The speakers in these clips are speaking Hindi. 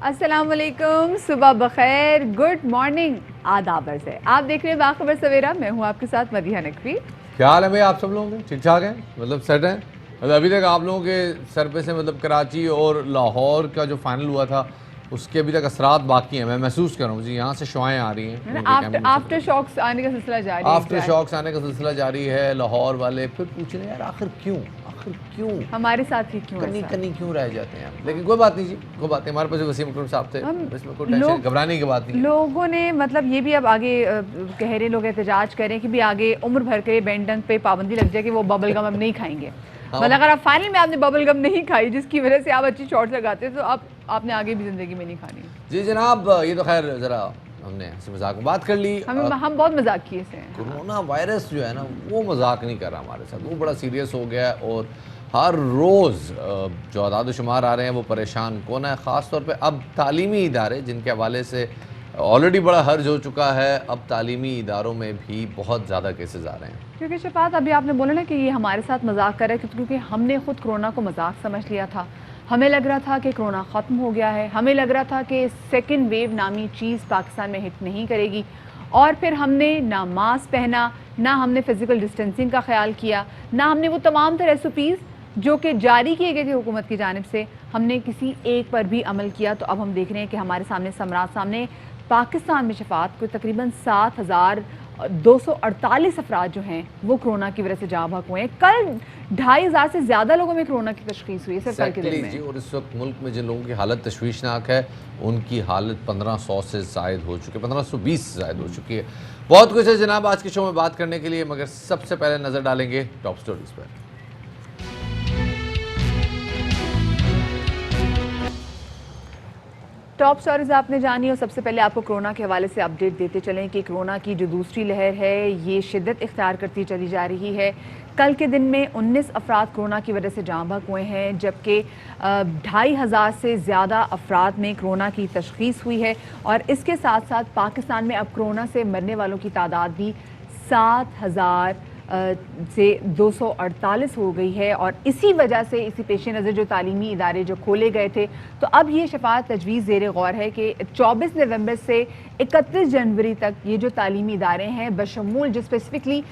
अस्सलाम वालेकुम, सुबह बखैर, गुड मॉर्निंग, आदाब अर्ज़ है। आप देख रहे हैं बाखबर सवेरा, मैं हूँ आपके साथ मदीहा नकवी। क्या हाल है भाई? आप सब लोगों के ठीक ठाक हैं? मतलब सेट हैं? मतलब अभी तक आप लोगों के सर पे से मतलब कराची और लाहौर का जो फाइनल हुआ था उसके अभी तक असरात बाकी हैं। मैं महसूस कर रहा हूँ, मुझे यहाँ से शुआएं आ रही हैं उनके कैमरे में आफ्टर शॉक्स आने का सिलसिला जारी है। आफ्टर शॉक्स आने का सिलसिला जारी है। लाहौर वाले फिर पूछ रहे हैं यार आखिर क्यों हमारे साथ ही क्यों कन्नी ऐसा? कन्नी क्यों रह जाते हैं। लेकिन कोई बात नहीं जी, कोई बात नहीं, हमारे पास वसीम अकरम साहब थे, इसमें कोई टेंशन घबराने की बात नहीं है। लोगों ने मतलब ये भी अब आगे कह रहे लोग एहतजाज करें कि भी आगे उम्र भर के बैंडंग पे पाबंदी लग जाए कि वो बबल गम अब नहीं खाएंगे। मतलब अगर आप फाइनल में आपने बबल गम नहीं खाई जिसकी वजह से आप अच्छी शॉट लगाते तो आपने आगे भी जिंदगी में नहीं खानी। जी जनाब, ये तो खैर ज़रा हमने हंसी मजाक में बात कर ली। हम बहुत मजाकिये से हैं। कोरोना वायरस जो है ना वो मजाक नहीं कर रहा हमारे साथ, वो बड़ा सीरियस हो गया है और हर रोज़ जो आदाद शुमार आ रहे हैं वो परेशान कौन है। ख़ास तौर पे अब तालीमी इदारे जिनके हवाले से ऑलरेडी बड़ा हर्ज हो चुका है, अब तालीमी इदारों में भी बहुत ज़्यादा केसेस आ रहे हैं। क्योंकि शफात अभी आपने बोला ना कि ये हमारे साथ मजाक कर रहा है, क्योंकि हमने खुद कोरोना को मजाक समझ लिया था। हमें लग रहा था कि कोरोना ख़त्म हो गया है, हमें लग रहा था कि सेकंड वेव नामी चीज़ पाकिस्तान में हिट नहीं करेगी, और फिर हमने ना मास्क पहना, ना हमने फ़िज़िकल डिस्टेंसिंग का ख्याल किया, ना हमने वो तमाम तरह SOPs जो कि जारी किए गए थे हुकूमत की जानिब से, हमने किसी एक पर भी अमल किया। तो अब हम देख रहे हैं कि हमारे सामने समरात सामने पाकिस्तान में शफात को तकरीबन 7,248 अफराद जो हैं वो कोरोना की वजह से जाँ बहक हुए हैं। कल 2,500 से ज़्यादा लोगों में कोरोना की तशख़ीस हुई है सिर्फ कल के दिन में जी। और इस वक्त मुल्क में जिन लोगों की हालत तशवीशनाक है उनकी हालत 1500 से ज़ायद हो चुकी है, 1520 से ज़ायद हो चुकी है। बहुत कुछ है जनाब आज के शो में बात करने के लिए, मगर सबसे पहले नज़र डालेंगे टॉप स्टोरीज पर। टॉप स्टोरीज आपने जानी, और सबसे पहले आपको कोरोना के हवाले से अपडेट देते चलें कि कोरोना की जो दूसरी लहर है ये शिद्दत इख्तियार करती चली जा रही है। कल के दिन में 19 अफराद कोरोना की वजह से जाँ बहक हुए हैं, जबकि 2,500 से ज़्यादा अफराद में कोरोना की तशख़ीस हुई है। और इसके साथ साथ पाकिस्तान में अब कोरोना से मरने वालों की तादाद भी 7,000 से 248 हो गई है। और इसी वजह से इसी पेश नज़र जो तालीमी इदारे जो खोले गए थे, तो अब ये शफात तजवीज़ ज़ेर गौर है कि 24 नवंबर से 31 जनवरी तक ये जो तालीमी इदारे हैं बशमूल जो स्पेसिफिकली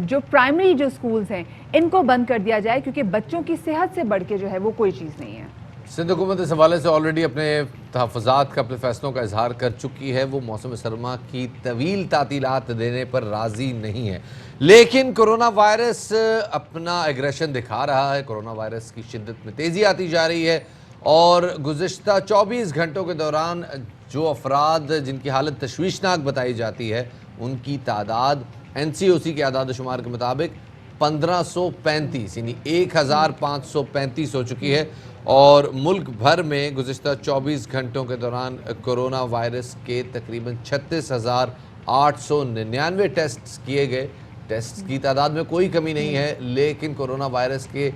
जो प्राइमरी जो स्कूल्स हैं इनको बंद कर दिया जाए, क्योंकि बच्चों की सेहत से बढ़ के जो है वो कोई चीज़ नहीं है। सिंध हुकूमत इस हवाले से ऑलरेडी अपने तहफ़्फ़ुज़ात का अपने फ़ैसलों का इजहार कर चुकी है। वो मौसम सरमा की तवील तातीलात देने पर राज़ी नहीं है, लेकिन कोरोना वायरस अपना एग्रेशन दिखा रहा है। कोरोना वायरस की शिद्दत में तेज़ी आती जा रही है और गुज़िश्ता 24 घंटों के दौरान जो अफराद जिनकी हालत तशवीशनाक बताई जाती है उनकी तादाद NCOC के आदाद शुमार के मुताबिक 1535 यानी 1535 हो चुकी है। और मुल्क भर में गुज़िश्ता 24 घंटों के दौरान कोरोना वायरस के तकरीबन 36,899 टेस्ट किए गए। टेस्ट की तादाद में कोई कमी नहीं है, लेकिन कोरोना वायरस के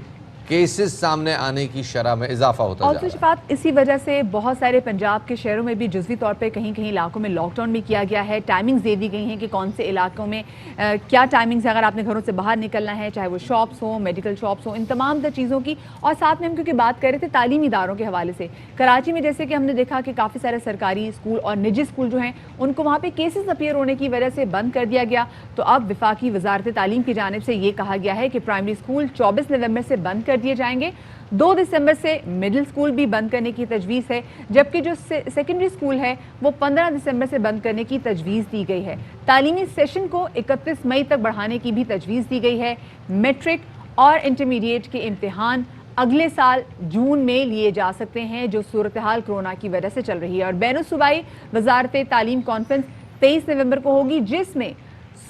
केसेस सामने आने की शरह में इजाफा होता जा रहा है। बात इसी वजह से बहुत सारे पंजाब के शहरों में भी जुज़वी तौर पे कहीं कहीं इलाकों में लॉकडाउन भी किया गया है। टाइमिंग्स दे दी गई हैं कि कौन से इलाकों में क्या टाइमिंग्स है अगर आपने घरों से बाहर निकलना है, चाहे वो शॉप्स हो, मेडिकल शॉप्स हो, इन तमाम तर चीज़ों की। और साथ में हम क्योंकि बात कर रहे थे तालीमी इदारों के हवाले से, कराची में जैसे कि हमने देखा कि काफ़ी सारे सरकारी स्कूल और निजी स्कूल जो हैं उनको वहाँ पर केसेस अपीयर होने की वजह से बंद कर दिया गया। तो अब वफाकी वजारत तालीम की जानिब से ये कहा गया है कि प्राइमरी स्कूल 24 नवंबर से बंद कर दिए जाएंगे। 2 दिसंबर से मिडिल स्कूल भी बंद करने की तजवीज़ है, जबकि जो सेकेंडरी स्कूल है वो 15 दिसंबर से बंद करने की तजवीज़ दी गई है। तालीमी सेशन को 31 मई तक बढ़ाने की भी तजवीज़ दी गई है। मैट्रिक और इंटरमीडिएट के इम्तिहान अगले साल जून में लिए जा सकते हैं, जो सूरत हाल कोरोना की वजह से चल रही है। और बैनुल सूबाई वजारत तालीम कॉन्फ्रेंस 23 नवंबर को होगी, जिसमें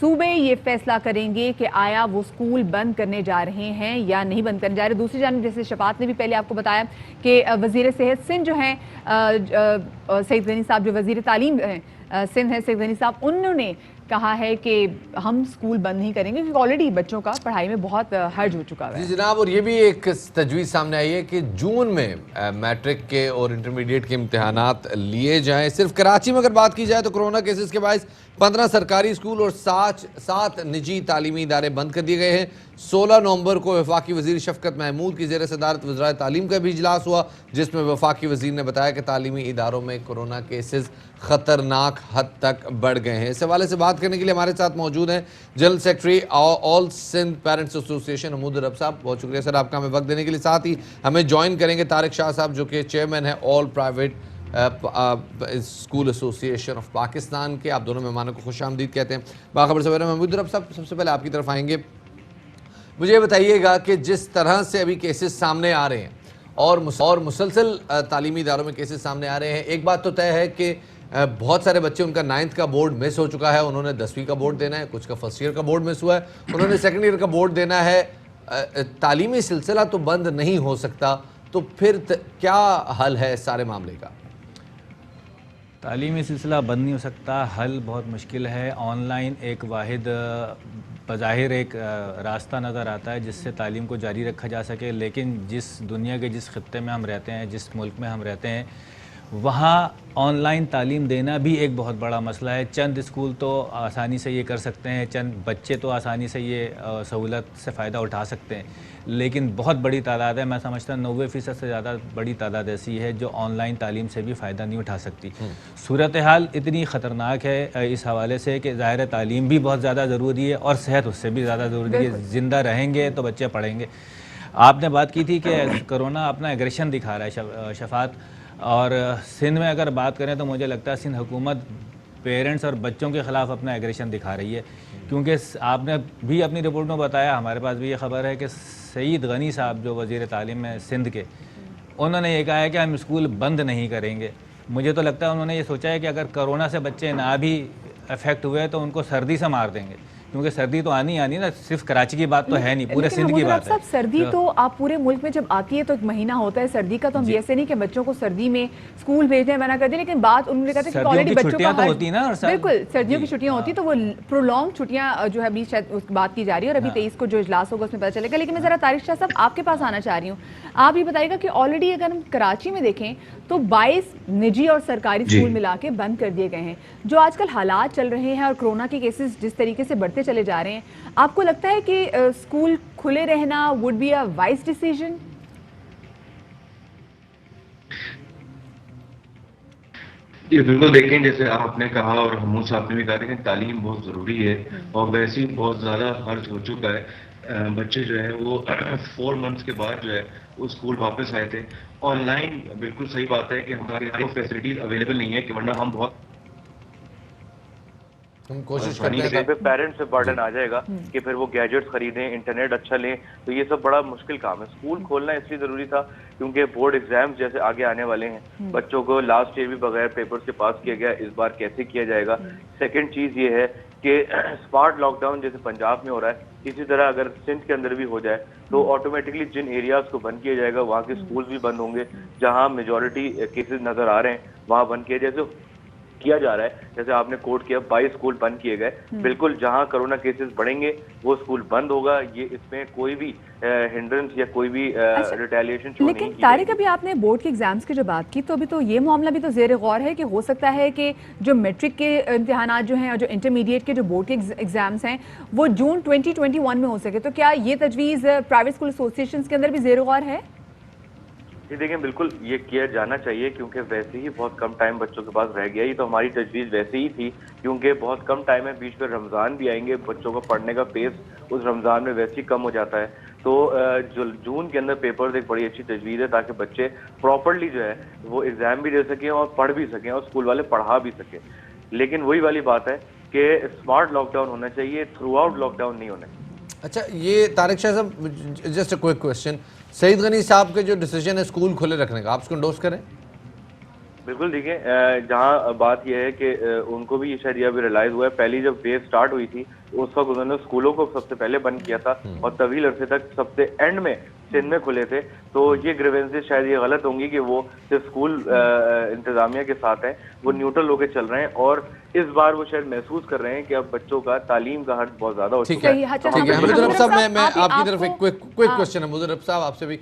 सूबे ये फैसला करेंगे कि आया वो स्कूल बंद करने जा रहे हैं या नहीं बंद करने जा रहे। दूसरी जानब जैसे शफात ने भी पहले आपको बताया कि वज़ीर सेहत सिंध जो हैं सईद गनी साहब, जो वज़ीर तालीम हैं सिंध हैं सईद गनी साहब, उन्होंने कहा है कि हम स्कूल बंद नहीं करेंगे क्योंकि ऑलरेडी बच्चों का पढ़ाई में बहुत हर्ज हो चुका है। जी जनाब, और ये भी एक तजवीज़ सामने आई है कि जून में मैट्रिक के और इंटरमीडिएट के इम्तहानात लिए जाएं। सिर्फ कराची में अगर बात की जाए तो कोरोना केसेस के बायस 15 सरकारी स्कूल और 7 निजी तालीमी इदारे बंद कर दिए गए हैं, 16 नवंबर को वफाकी वजीर शफकत महमूद की ज़ेर सदारत वज़रात तालीम का भी इजलास हुआ, जिसमें वफाकी वजीर ने बताया कि तालीमी इदारों में कोरोना केसेस ख़तरनाक हद तक बढ़ गए हैं। इस हवाले से बात करने के लिए हमारे साथ मौजूद हैं general secretary all Sindh parents association Mahmood Rab साहब। बहुत शुक्रिया सर आपका हमें वक्त देने के लिए। साथ ही हमें ज्वाइन करेंगे तारिक शाह साहब, जो कि चेयरमैन है all private school association of Pakistan के। आप दोनों मेहमानों को खुश आमदीद कहते हैं। बाखबर सवेरा महमूद रब साहब, सबसे पहले आपकी तरफ आएंगे। मुझे ये बताइएगा कि जिस तरह से अभी केसेस सामने आ रहे हैं और मुसलसल तालीमी इदारों में केसेस सामने आ रहे हैं, एक बात तो तय है कि बहुत सारे बच्चे, उनका 9th का बोर्ड मिस हो चुका है, उन्होंने 10वीं का बोर्ड देना है, कुछ का फर्स्ट ईयर का बोर्ड मिस हुआ है, उन्होंने सेकेंड ईयर का बोर्ड देना है। तालीमी सिलसिला तो बंद नहीं हो सकता, तो फिर क्या हल है इस सारे मामले का? तालीमी सिलसिला बंद नहीं हो सकता, हल बहुत मुश्किल है। ऑनलाइन एक वाहिद बज़ाहिर एक रास्ता नज़र आता है जिससे तालीम को जारी रखा जा सके, लेकिन जिस दुनिया के जिस ख़ित्ते में हम रहते हैं, जिस मुल्क में हम रहते हैं, वहाँ ऑनलाइन तालीम देना भी एक बहुत बड़ा मसला है। चंद स्कूल तो आसानी से ये कर सकते हैं, चंद बच्चे तो आसानी से ये सहूलत से फ़ायदा उठा सकते हैं, लेकिन बहुत बड़ी तादाद है, मैं समझता हूँ 90% से ज़्यादा बड़ी तादाद ऐसी है जो ऑनलाइन तालीम से भी फ़ायदा नहीं उठा सकती। सूरत हाल इतनी ख़तरनाक है इस हवाले से कि ज़ाहिर तालीम भी बहुत ज़्यादा ज़रूरी है और सेहत उससे भी ज़्यादा ज़रूरी है। ज़िंदा रहेंगे तो बच्चे पढ़ेंगे। आपने बात की थी कि कोरोना अपना एग्रेशन दिखा रहा है शफात, और सिंध में अगर बात करें तो मुझे लगता है सिंध हुकूमत पेरेंट्स और बच्चों के ख़िलाफ़ अपना एग्रेशन दिखा रही है, क्योंकि आपने भी अपनी रिपोर्ट में बताया, हमारे पास भी ये ख़बर है कि सईद गनी साहब जो वज़ीर तालीम है सिंध के, उन्होंने ये कहा है कि हम स्कूल बंद नहीं करेंगे। मुझे तो लगता है उन्होंने ये सोचा है कि अगर कोरोना से बच्चे ना भी अफेक्ट हुए तो उनको सर्दी से मार देंगे, क्योंकि सर्दी तो आनी ना, सिर्फ कराची की बात तो है नहीं, पूरे सिंध की बात है। सर्दी तो आप पूरे मुल्क में जब आती है तो एक महीना होता है सर्दी का, तो हम ऐसे नहीं कि बच्चों को सर्दी में स्कूल भेजने मना कर दें, लेकिन बात उन्होंने कहा था कि ऑलरेडी बच्चों का तो होती ना, बिल्कुल सर्दियों की छुट्टियां होती, तो वो प्रोलॉन्ग छुट्टियां जो है अभी शायद उस बात की जा रही है, और अभी 23 को जो इजलास होगा उसमें पता चलेगा। लेकिन मैं जरा तारिक शाह साहब आपके पास आना चाह रही हूँ, आप ये बताइएगा कि ऑलरेडी अगर हम कराची में देखें तो 22 निजी और सरकारी स्कूल मिला के बंद कर दिए गए हैं। जो आजकल हालात चल रहे हैं और कोरोना के केसेस जिस तरीके से बढ़ते चले जा रहे हैं, आपको लगता है कि स्कूल खुले रहना would be a wise decision? जी बिल्कुल, देखें जैसे आपने कहा और हमूद साहब ने भी कहा कि तालीम बहुत ज़रूरी है और वैसे ही बहुत ज़्यादा खर्च हो चुका है। बच्चे जो है वो 4 मंथ्स के बाद जो है वो स्कूल वापस आए थे। ऑनलाइन बिल्कुल सही बात है कि हमारे यहाँ फैसिलिटीज अवेलेबल नहीं है, कि वरना हम बहुत कोशिश करते हैं। पे पेरेंट्स पे बर्डन आ जाएगा कि फिर वो गैजेट्स खरीदें, इंटरनेट अच्छा लें, तो ये सब बड़ा मुश्किल काम है। स्कूल खोलना इसलिए जरूरी था क्योंकि बोर्ड एग्जाम्स जैसे आगे आने वाले हैं, बच्चों को लास्ट ईयर भी बगैर पेपर्स के पास किया गया, इस बार कैसे किया जाएगा। सेकंड चीज ये है कि स्मार्ट लॉकडाउन जैसे पंजाब में हो रहा है, इसी तरह अगर सिंध के अंदर भी हो जाए तो ऑटोमेटिकली जिन एरियाज को बंद किया जाएगा वहाँ के स्कूल भी बंद होंगे, जहाँ मेजोरिटी केसेस नजर आ रहे हैं वहाँ बंद किया जैसे किया जा रहा है। जैसे आपने कोट किया 22 स्कूल बंद किए गए, बिल्कुल जहां कोरोना केसेस बढ़ेंगे वो स्कूल बंद होगा, ये इसमें कोई भी हिंड्रेंस या कोई भी रिटेलिएशन शो नहीं की। लेकिन तारिक, अभी आपने बोर्ड के एग्जाम्स की जो बात की, तो अभी तो ये मामला भी तो जेर गौर है कि हो सकता है कि जो मैट्रिक के इम्तिहानात जो हैं और जो इंटरमीडिएट के जो बोर्ड के एग्जाम्स हैं वो जून 2021 में हो सके, तो क्या ये तजवीज़ प्राइवेट स्कूल एसोसिएशन के अंदर भी जेर गौर है? जी देखिए, बिल्कुल ये किया जाना चाहिए क्योंकि वैसे ही बहुत कम टाइम बच्चों के पास रह गया, ये तो हमारी तजवीज़ वैसे ही थी क्योंकि बहुत कम टाइम है, बीच में रमज़ान भी आएंगे, बच्चों का पढ़ने का पेस उस रमज़ान में वैसे ही कम हो जाता है। तो जो जून के अंदर पेपर्स एक बड़ी अच्छी तजवीज़ है ताकि बच्चे प्रॉपरली जो है वो एग्ज़ाम भी दे सकें और पढ़ भी सकें और स्कूल वाले पढ़ा भी सकें। लेकिन वही वाली बात है कि स्मार्ट लॉकडाउन होना चाहिए, थ्रू आउट लॉकडाउन नहीं होना चाहिए। अच्छा, ये तारिक शाह साहब, just a quick question, Saeed Ghani साहब के जो डिसीजन है स्कूल खुले रखने का, आप उसको एंडोर्स करें? बिल्कुल, देखिए जहाँ बात यह है कि उनको भी शायद ये अभी रियलाइज हुआ है, पहली जब वेव स्टार्ट हुई थी उस वक्त उन्होंने स्कूलों को सबसे पहले बंद किया था और तवील अरसे तक सबसे एंड में सिंध में खुले थे। तो ये ग्रीवेंसेस शायद ये गलत होंगी कि वो सिर्फ स्कूल इंतजामिया के साथ हैं, वो न्यूट्रल होकर चल रहे हैं और इस बार वो शायद महसूस कर रहे हैं कि अब बच्चों का तालीम का हर्ज बहुत ज्यादा हो ठीक चुका है, सही है। अच्छा, ठीक है। हमीद मुजर्रब साहब, मैं आप- आपकी तरफ एक आपको- क्विक क्वेश्चन है मुजर्रब साहब आपसे भी।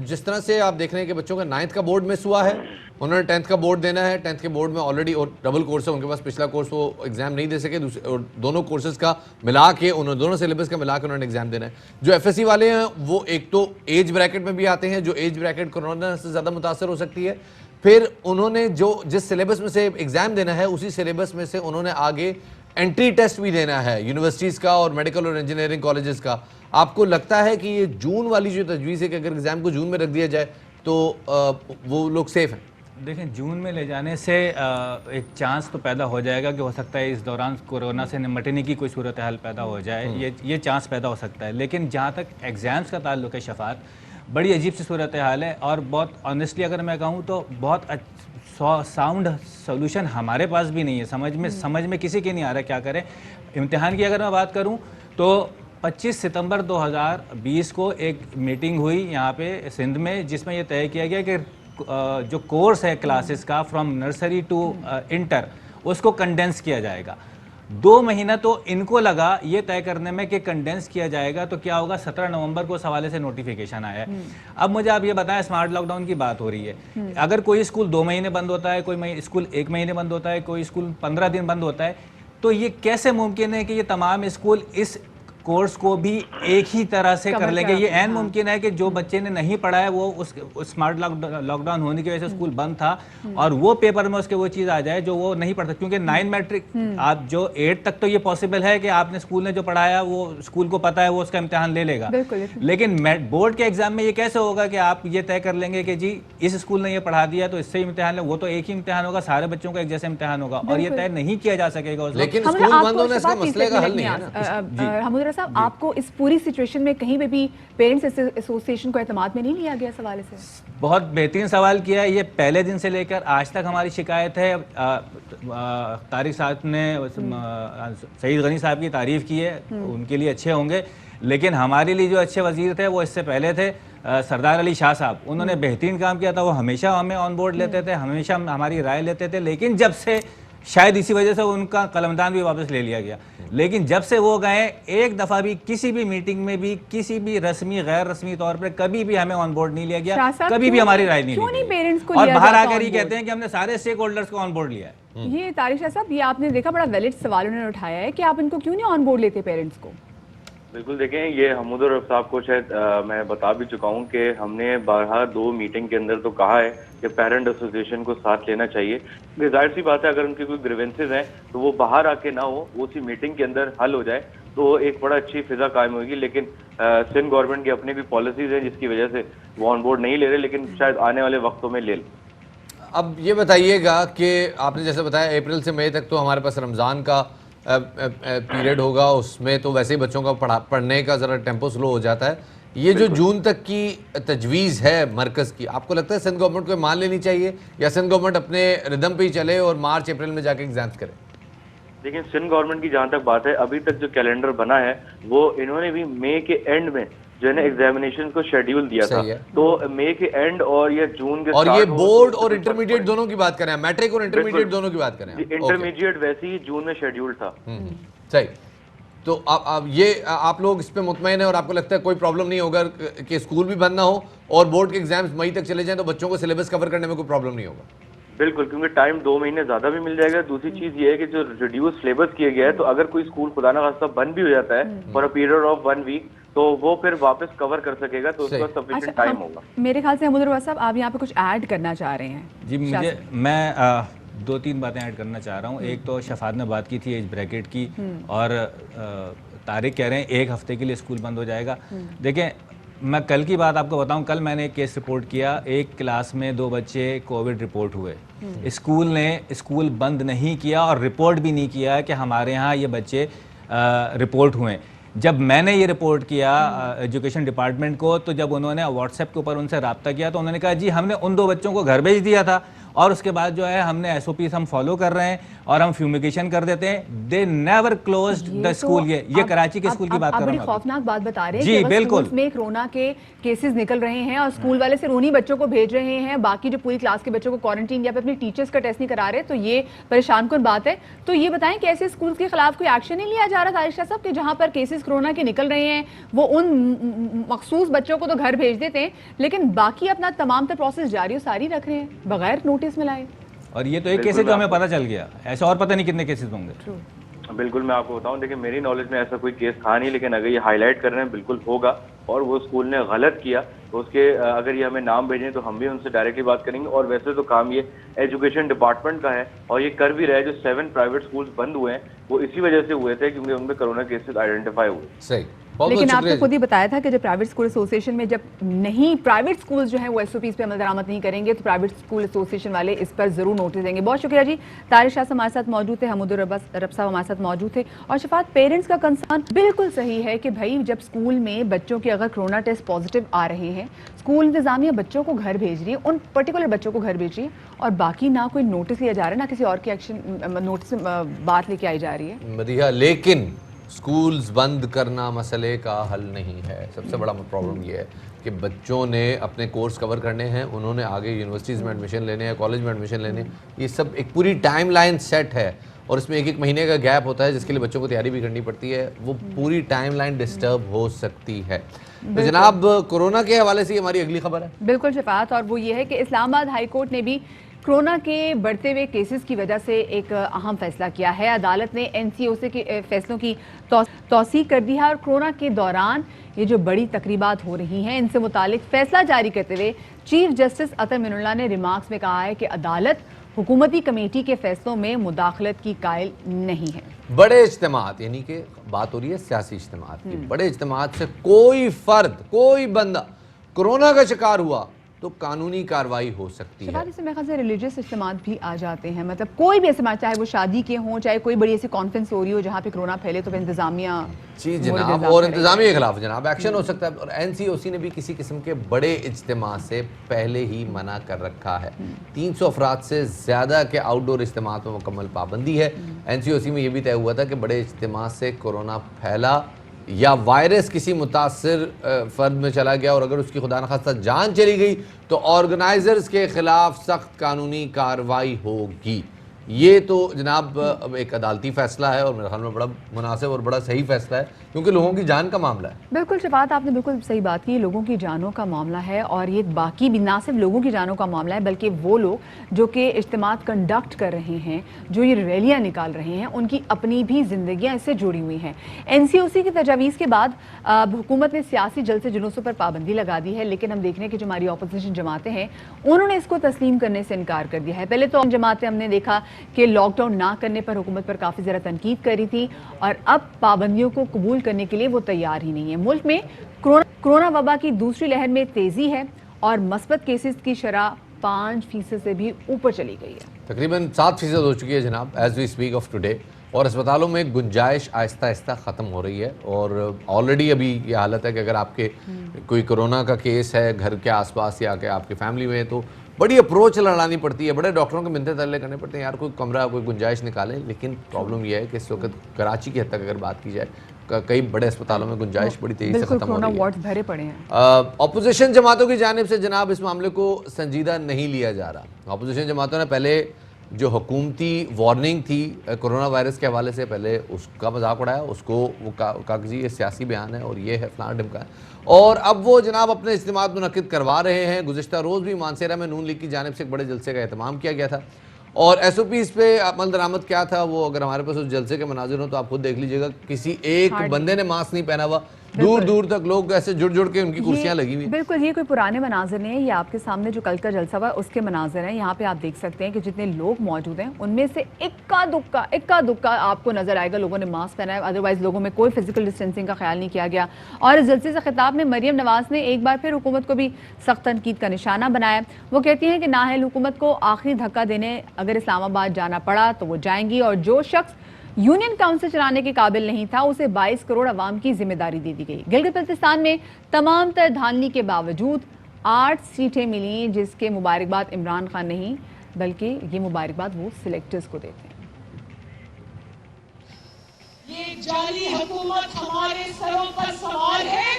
जिस तरह से आप देख रहे हैं कि बच्चों का 9th का बोर्ड मिस हुआ है, उन्होंने 10th का बोर्ड देना है, 10th के बोर्ड में ऑलरेडी और डबल कोर्स है, उनके पास पिछला कोर्स वो एग्जाम नहीं दे सके, और दोनों कोर्सेज का मिला के उन्होंने, दोनों सिलेबस का मिला के उन्होंने एग्जाम देना है। जो एफएससी वाले हैं वो एक तो एज ब्रैकेट में भी आते हैं, जो एज ब्रैकेट कोरोना से ज़्यादा मुतासर हो सकती है, फिर उन्होंने जो जिस सिलेबस में से एग्जाम देना है उसी सिलेबस में से उन्होंने आगे एंट्री टेस्ट भी देना है यूनिवर्सिटीज़ का और मेडिकल और इंजीनियरिंग कॉलेजेस का। आपको लगता है कि ये जून वाली जो तजवीज़ है कि अगर एग्जाम को जून में रख दिया जाए तो वो लोग सेफ हैं? देखें, जून में ले जाने से एक चांस तो पैदा हो जाएगा कि हो सकता है इस दौरान कोरोना से निपटने की कोई सूरत हाल पैदा हो जाए, ये चांस पैदा हो सकता है। लेकिन जहाँ तक एग्ज़ाम्स का ताल्लुक है शफात, बड़ी अजीब सी सूरत हाल है, और बहुत ऑनेस्टली अगर मैं कहूँ तो बहुत साउंड सोल्यूशन हमारे पास भी नहीं है। समझ में किसी के नहीं आ रहा क्या करें। इम्तिहान की अगर मैं बात करूँ तो 25 सितंबर 2020 को एक मीटिंग हुई यहाँ पे सिंध में, जिसमें यह तय किया गया कि जो कोर्स है क्लासेस का फ्रॉम नर्सरी टू इंटर, उसको कंडेंस किया जाएगा। 2 महीना तो इनको लगा ये तय करने में कि कंडेंस किया जाएगा तो क्या होगा। 17 नवंबर को उस हवाले से नोटिफिकेशन आया है। अब मुझे आप ये बताएं, स्मार्ट लॉकडाउन की बात हो रही है, अगर कोई स्कूल 2 महीने बंद होता है, कोई स्कूल 1 महीने बंद होता है, कोई स्कूल 15 दिन बंद होता है, तो ये कैसे मुमकिन है कि ये तमाम स्कूल इस कोर्स को भी एक ही तरह से कर लेंगे? ये ऐन मुमकिन है कि जो बच्चे ने नहीं पढ़ा है वो उस स्मार्ट लॉकडाउन होने की वजह से स्कूल बंद था और वो पेपर में उसके वो चीज़ आ जाए जो वो नहीं पढ़ता, क्योंकि 9 मैट्रिक आप जो 8 तक तो ये पॉसिबल है कि आपने स्कूल ने जो पढ़ाया वो स्कूल को पता है, वो उसका इम्तिहान ले लेगा। लेकिन बोर्ड के एग्जाम में ये कैसे होगा कि आप ये तय कर लेंगे कि जी इस स्कूल ने ये पढ़ा दिया तो इससे इम्तिहान ले? वो तो एक ही इम्तिहान होगा, सारे बच्चों का एक जैसे इम्तिहान होगा और ये तय नहीं किया जा सकेगा। लेकिन स्कूल बंद होने से मसले का हल नहीं है ना। हमूदरा साहब, आपको इस पूरी सिचुएशन में कहीं पे भी पेरेंट्स एसोसिएशन को एतमाद में नहीं लिया गया? इस हवाले से बहुत बेहतरीन सवाल किया है। ये पहले दिन से लेकर आज तक हमारी शिकायत है। तारिक साहब ने सईद गनी साहब की तारीफ की है, उनके लिए अच्छे होंगे, लेकिन हमारे लिए जो अच्छे वजीर थे वो इससे पहले थे सरदार अली शाह साहब। उन्होंने बेहतरीन काम किया था, वो हमेशा हमें ऑन बोर्ड लेते थे, हमेशा हमारी राय लेते थे। लेकिन जब से, शायद इसी वजह से उनका कलमदान भी वापस ले लिया गया, लेकिन जब से वो गए एक दफ़ा भी किसी भी मीटिंग में भी किसी भी रस्मी गैर रस्मी तौर पर कभी भी हमें ऑन बोर्ड नहीं लिया गया, कभी भी हमारी राय नहीं ली गई। और बाहर आकर ही कहते हैं कि हमने सारे स्टेक होल्डर्स को ऑन बोर्ड लिया है। ये तारिक शाह साहब, ये आपने देखा बड़ा वैलिड सवाल उन्होंने उठाया है कि आप इनको क्यों नहीं ऑन बोर्ड लेते पेरेंट्स को? बिल्कुल, देखें, ये हमूदुर साहब को शायद मैं बता भी चुका हूँ कि हमने बारहा 2 मीटिंग के अंदर तो कहा है कि पेरेंट एसोसिएशन को साथ लेना चाहिए। जाहिर सी बात है, अगर उनके कोई ग्रीवेंसेज हैं तो वो बाहर आके ना हो, उसी मीटिंग के अंदर हल हो जाए तो एक बड़ा अच्छी फिजा कायम होगी। लेकिन सिंध गवर्नमेंट की अपनी भी पॉलिसीज हैं जिसकी वजह से वो ऑन बोर्ड नहीं ले रहे, लेकिन शायद आने वाले वक्तों में ले लें। अब ये बताइएगा कि आपने जैसे बताया अप्रैल से मई तक तो हमारे पास रमज़ान का पीरियड होगा, उसमें तो वैसे ही बच्चों का पढ़ने का ज़रा टेम्पो स्लो हो जाता है। ये जो जून तक की तजवीज़ है मरकज़ की, आपको लगता है सिंध गवर्नमेंट को मान लेनी चाहिए या सिंध गवर्नमेंट अपने रिदम पे ही चले और मार्च अप्रैल में जाके एग्जाम्स करे? लेकिन सिंध गवर्नमेंट की जहाँ तक बात है, अभी तक जो कैलेंडर बना है वो इन्होंने भी मई के एंड में जो है ना एग्जामिनेशन को शेड्यूल दिया था, तो मई के एंड और ये जून के, और ये बोर्ड और इंटरमीडिएट दोनों की बात करें, मैट्रिक और इंटरमीडिएट दोनों की बात करें। इंटरमीडिएट वैसे ही जून में शेड्यूल था। सही। तो आप लोग इस पे मुतमईन है और आपको लगता है कोई प्रॉब्लम नहीं होगा कि स्कूल भी बंद ना हो और बोर्ड के एग्जाम्स मई तक चले जाएं तो बच्चों को सिलेबस कवर करने में कोई प्रॉब्लम नहीं होगा? बिल्कुल, क्योंकि टाइम 2 महीने ज्यादा भी मिल जाएगा। दूसरी चीज ये है कि जो रिड्यूस सिलेबस किया गया है, तो अगर कोई स्कूल खुदा ना खास्ता बंद भी हो जाता है for a period of 1 week, तो वो फिर वापस कवर कर सकेगा, तो उसका सफिशिएंट टाइम होगा। मेरे ख्याल से हमूदुर साहब, आप यहाँ पे कुछ ऐड करना चाह रहे हैं? जी, मैं 2-3 बातें ऐड करना चाह रहा हूँ। एक तो शफात ने बात की थी एज ब्रैकेट की, और तारिक कह रहे हैं 1 हफ्ते के लिए स्कूल बंद हो जाएगा। देखें, मैं कल की बात आपको बताऊं, कल मैंने एक केस रिपोर्ट किया, एक क्लास में 2 बच्चे कोविड रिपोर्ट हुए। स्कूल ने स्कूल बंद नहीं किया और रिपोर्ट भी नहीं किया कि हमारे यहाँ ये बच्चे रिपोर्ट हुए। जब मैंने ये रिपोर्ट किया एजुकेशन डिपार्टमेंट को, तो जब उन्होंने व्हाट्सएप के ऊपर उनसे रब्ता किया तो उन्होंने कहा जी हमने उन 2 बच्चों को घर भेज दिया था और उसके बाद जो है हमने SOPs हम फॉलो कर रहे हैं और हम फ्यूमिगेशन कर देते हैं। They never closed the school. ये कराची के स्कूल की बात कर रहा हूं। बड़ी खौफनाक बात बता रहे हैं जी, कि अगर बिल्कुल। स्कूल्स में कोरोना के केसेस निकल रहे हैं और स्कूल वाले सिर्फ उन्हीं बच्चों को भेज रहे हैं, बाकी जो पूरी क्लास के बच्चों को क्वारंटीन या फिर अपने टीचर्स का टेस्ट नहीं करा रहे, तो ये परेशान कुन बात है। तो ये बताएं कि ऐसे स्कूल्स के खिलाफ कोई एक्शन नहीं लिया जा रहा तारिक शाह साहब, कि जहां पर केसेस कोरोना के निकल रहे हैं वो उन मखसूस बच्चों को तो घर भेज देते हैं, लेकिन बाकी अपना तमाम तर प्रोसेस जारी और सारी रख रहे हैं बगैर नोटिस मिलाए। और ये तो एक केस है जो हमें पता चल गया, ऐसे और पता नहीं कितने केसेस होंगे। बिल्कुल, मैं आपको बताऊं, देखिए मेरी नॉलेज में ऐसा कोई केस था नहीं, लेकिन अगर ये हाईलाइट कर रहे हैं बिल्कुल होगा, और वो स्कूल ने गलत किया तो उसके अगर ये हमें नाम भेजें तो हम भी उनसे डायरेक्टली बात करेंगे। और वैसे तो काम ये एजुकेशन डिपार्टमेंट का है और ये कर भी रहा है। जो 7 प्राइवेट स्कूल्स बंद हुए हैं वो इसी वजह से हुए थे क्योंकि उनमें कोरोना केसेस आइडेंटिफाई हुए। सही। लेकिन आपने खुद ही बताया था कि जब प्राइवेट स्कूल एसोसिएशन में जब नहीं प्राइवेट स्कूल जो हैं वो SOPs पे अमल दरामद नहीं करेंगे तो प्राइवेट स्कूल एसोसिएशन वाले इस पर जरूर नोटिस देंगे। बहुत शुक्रिया जी। तारिक शाह हमारे साथ मौजूद थे, हमूदुर रब साहब हमारे साथ मौजूद थे। और शफात, पेरेंट्स का कंसर्न बिल्कुल सही है कि भाई जब स्कूल में बच्चों के अगर कोरोना टेस्ट पॉजिटिव आ रहे हैं, स्कूल इंतजामिया बच्चों को घर भेज रही है, उन पर्टिकुलर बच्चों को घर भेज रही है, और बाकी ना कोई नोटिस लिया जा रहा है, ना किसी और की एक्शन नोटिस बात लेके आई जा रही है मदीहा। लेकिन स्कूल्स बंद करना मसले का हल नहीं है। सबसे बड़ा प्रॉब्लम ये है कि बच्चों ने अपने कोर्स कवर करने हैं, उन्होंने आगे यूनिवर्सिटीज़ में एडमिशन लेने हैं, कॉलेज में एडमिशन लेने हैं, ये सब एक पूरी टाइमलाइन सेट है और इसमें 1-1 महीने का गैप होता है जिसके लिए बच्चों को तैयारी भी करनी पड़ती है। वो पूरी टाइमलाइन डिस्टर्ब हो सकती है। तो जनाब, कोरोना के हवाले से हमारी अगली खबर है। बिल्कुल शफात, और वो ये है कि इस्लामाबाद हाई कोर्ट ने भी कोरोना के बढ़ते हुए केसेस की वजह से एक अहम फैसला किया है। अदालत ने NCOC के फैसलों की तौसीक कर दी है और कोरोना के दौरान ये जो बड़ी तकरीबात हो रही हैं इनसे मुतालिक फैसला जारी करते हुए चीफ जस्टिस अतर मिनुल्लाह ने रिमार्क्स में कहा है कि अदालत हुकूमती कमेटी के फैसलों में मुदाखलत की कायल नहीं है। बड़े इज्तिमात, यानी कि बात हो रही है सियासी इज्तिमात की, बड़े इज्तिमात से कोई फर्द, कोई बंदा कोरोना का शिकार हुआ तो कानूनी कार्रवाई हो सकती है। इसमें मेरे ख्याल से रिलीजियस इज्तिमात भी आ जाते हैं, मतलब कोई भी इज्तिमा, चाहे वो शादी के हों, चाहे कोई बड़ी ऐसी कॉन्फ्रेंस हो रही हो जहाँ पे कोरोना फैले, तो इंतजामिया जी जनाब, और इंतजामिया के खिलाफ जनाब एक्शन हो सकता है। और NCOC ने भी किसी किस्म के बड़े इज्तिमा से पहले ही मना कर रखा है। 300 अफराद से ज़्यादा के आउटडोर इज्तिमा पर मुकम्मल पाबंदी है। NCOC में यह भी तय हुआ था कि बड़े इज्तिमा से कोरोना फैला या वायरस किसी मुतासिर फर्द में चला गया और अगर उसकी खुदा न खास्ता जान चली गई तो ऑर्गेनाइजर्स के खिलाफ सख्त कानूनी कार्रवाई होगी। ये तो जनाब एक अदालती फैसला है और मेरे ख्याल में बड़ा मुनासिब और बड़ा सही फैसला है क्योंकि लोगों की जान का मामला है। बिल्कुल शफात, आपने बिल्कुल सही बात की, लोगों की जानों का मामला है और ये बाकी भी ना सिर्फ लोगों की जानों का मामला है बल्कि वो लोग जो कि इज्तिमात कंडक्ट कर रहे हैं, जो ये रैलियाँ निकाल रहे हैं, उनकी अपनी भी जिंदगियाँ इससे जुड़ी हुई हैं। NCOC की तजावीज़ के बाद हुकूमत ने सियासी जलसे जुलूसों पर पाबंदी लगा दी है, लेकिन हम देख रहे हैं कि जो हमारी अपोजिशन जमातें हैं उन्होंने इसको तस्लीम करने से इनकार कर दिया है। पहले तो जमातें हमने देखा कि लॉकडाउन ना करने पर हुकूमत पर काफ़ी ज़्यादा तनकीद करी थी और अब पाबंदियों को कबूल करने के लिए वो तैयार ही नहीं है। मुल्क में कोरोना वबा की दूसरी लहर में तेज़ी है और मस्बत केसेस की शरह 5% से भी ऊपर चली गई है। तकरीबन 7% हो चुकी है जनाब as we speak of today और अस्पतालों में गुंजाइश आहिस्ता आहिस्ता ख़त्म हो रही है। और ऑलरेडी अभी ये हालत है कि अगर आपके कोई कोरोना का केस है घर के आसपास या कि आपके फैमिली में तो बड़ी अप्रोच लड़ानी पड़ती है, बड़े डॉक्टरों के मिन्नतें तरले करने पड़ते हैं, यार कोई कमरा कोई गुंजाइश निकालें। लेकिन प्रॉब्लम यह है कि इस वक्त कराची की हद तक अगर बात की जाए कई बड़े अस्पतालों में गुंजाइश बड़ी तेज़ी से खत्म हो रही है। वार्ड्स भरे पड़े हैं। अपोजिशन जमातों की जानिब से जनाब इस मामले को संजीदा नहीं लिया जा रहा। अपोजिशन जमातों ने पहले जो हुकूमती वार्निंग थी कोरोना वायरस के हवाले से पहले उसका मजाक उड़ाया, उसको वो कहा कि जी ये सियासी बयान है और ये है फलां ढिमका है। और अब वो जनाब अपने इज्तिमात मुनक्किद करवा रहे हैं। गुज़िश्ता रोज़ भी मानसेरा में नून लीग की जानिब से एक बड़े जलसे का एहतमाम किया गया था और SOPs पे अमल दरामद क्या था वो अगर हमारे पास उस जलसे के मनाजिर हो तो आप खुद देख लीजिएगा। किसी एक बंदे ने मास्क नहीं पहना हुआ, दूर दूर तक लोग ऐसे जुड़ जुड़ के उनकी कुर्सियां लगी हुई। बिल्कुल, ये कोई पुराने मनाजिर नहीं है, ये आपके सामने जो कल का जलसा हुआ उसके मनाजिर हैं। यहाँ पे आप देख सकते हैं कि जितने लोग मौजूद हैं उनमें से इक्का दुक्का आपको नजर आएगा लोगों ने मास्क पहना है, अदरवाइज लोगों में कोई फिजिकल डिस्टेंसिंग का ख्याल नहीं किया गया। और इस जलसे से खिताब में मरियम नवाज ने एक बार फिर हुकूमत को भी सख्त तनकीद का निशाना बनाया। वो कहती हैं कि नाअहल हुकूमत को आखिरी धक्का देने अगर इस्लामाबाद जाना पड़ा तो वो जाएंगी और जो शख्स यूनियन काउंसिल चलाने के काबिल नहीं था उसे 22 करोड़ अवाम की जिम्मेदारी दे दी गई। गिलगित बल्तिस्तान में तमाम तर धांधली के बावजूद 8 सीटें मिली जिसके मुबारकबाद इमरान खान नहीं बल्कि ये मुबारकबाद वो सिलेक्टर्स को देते हैं। ये जाली हुकूमत हमारे सरों पर सवार है,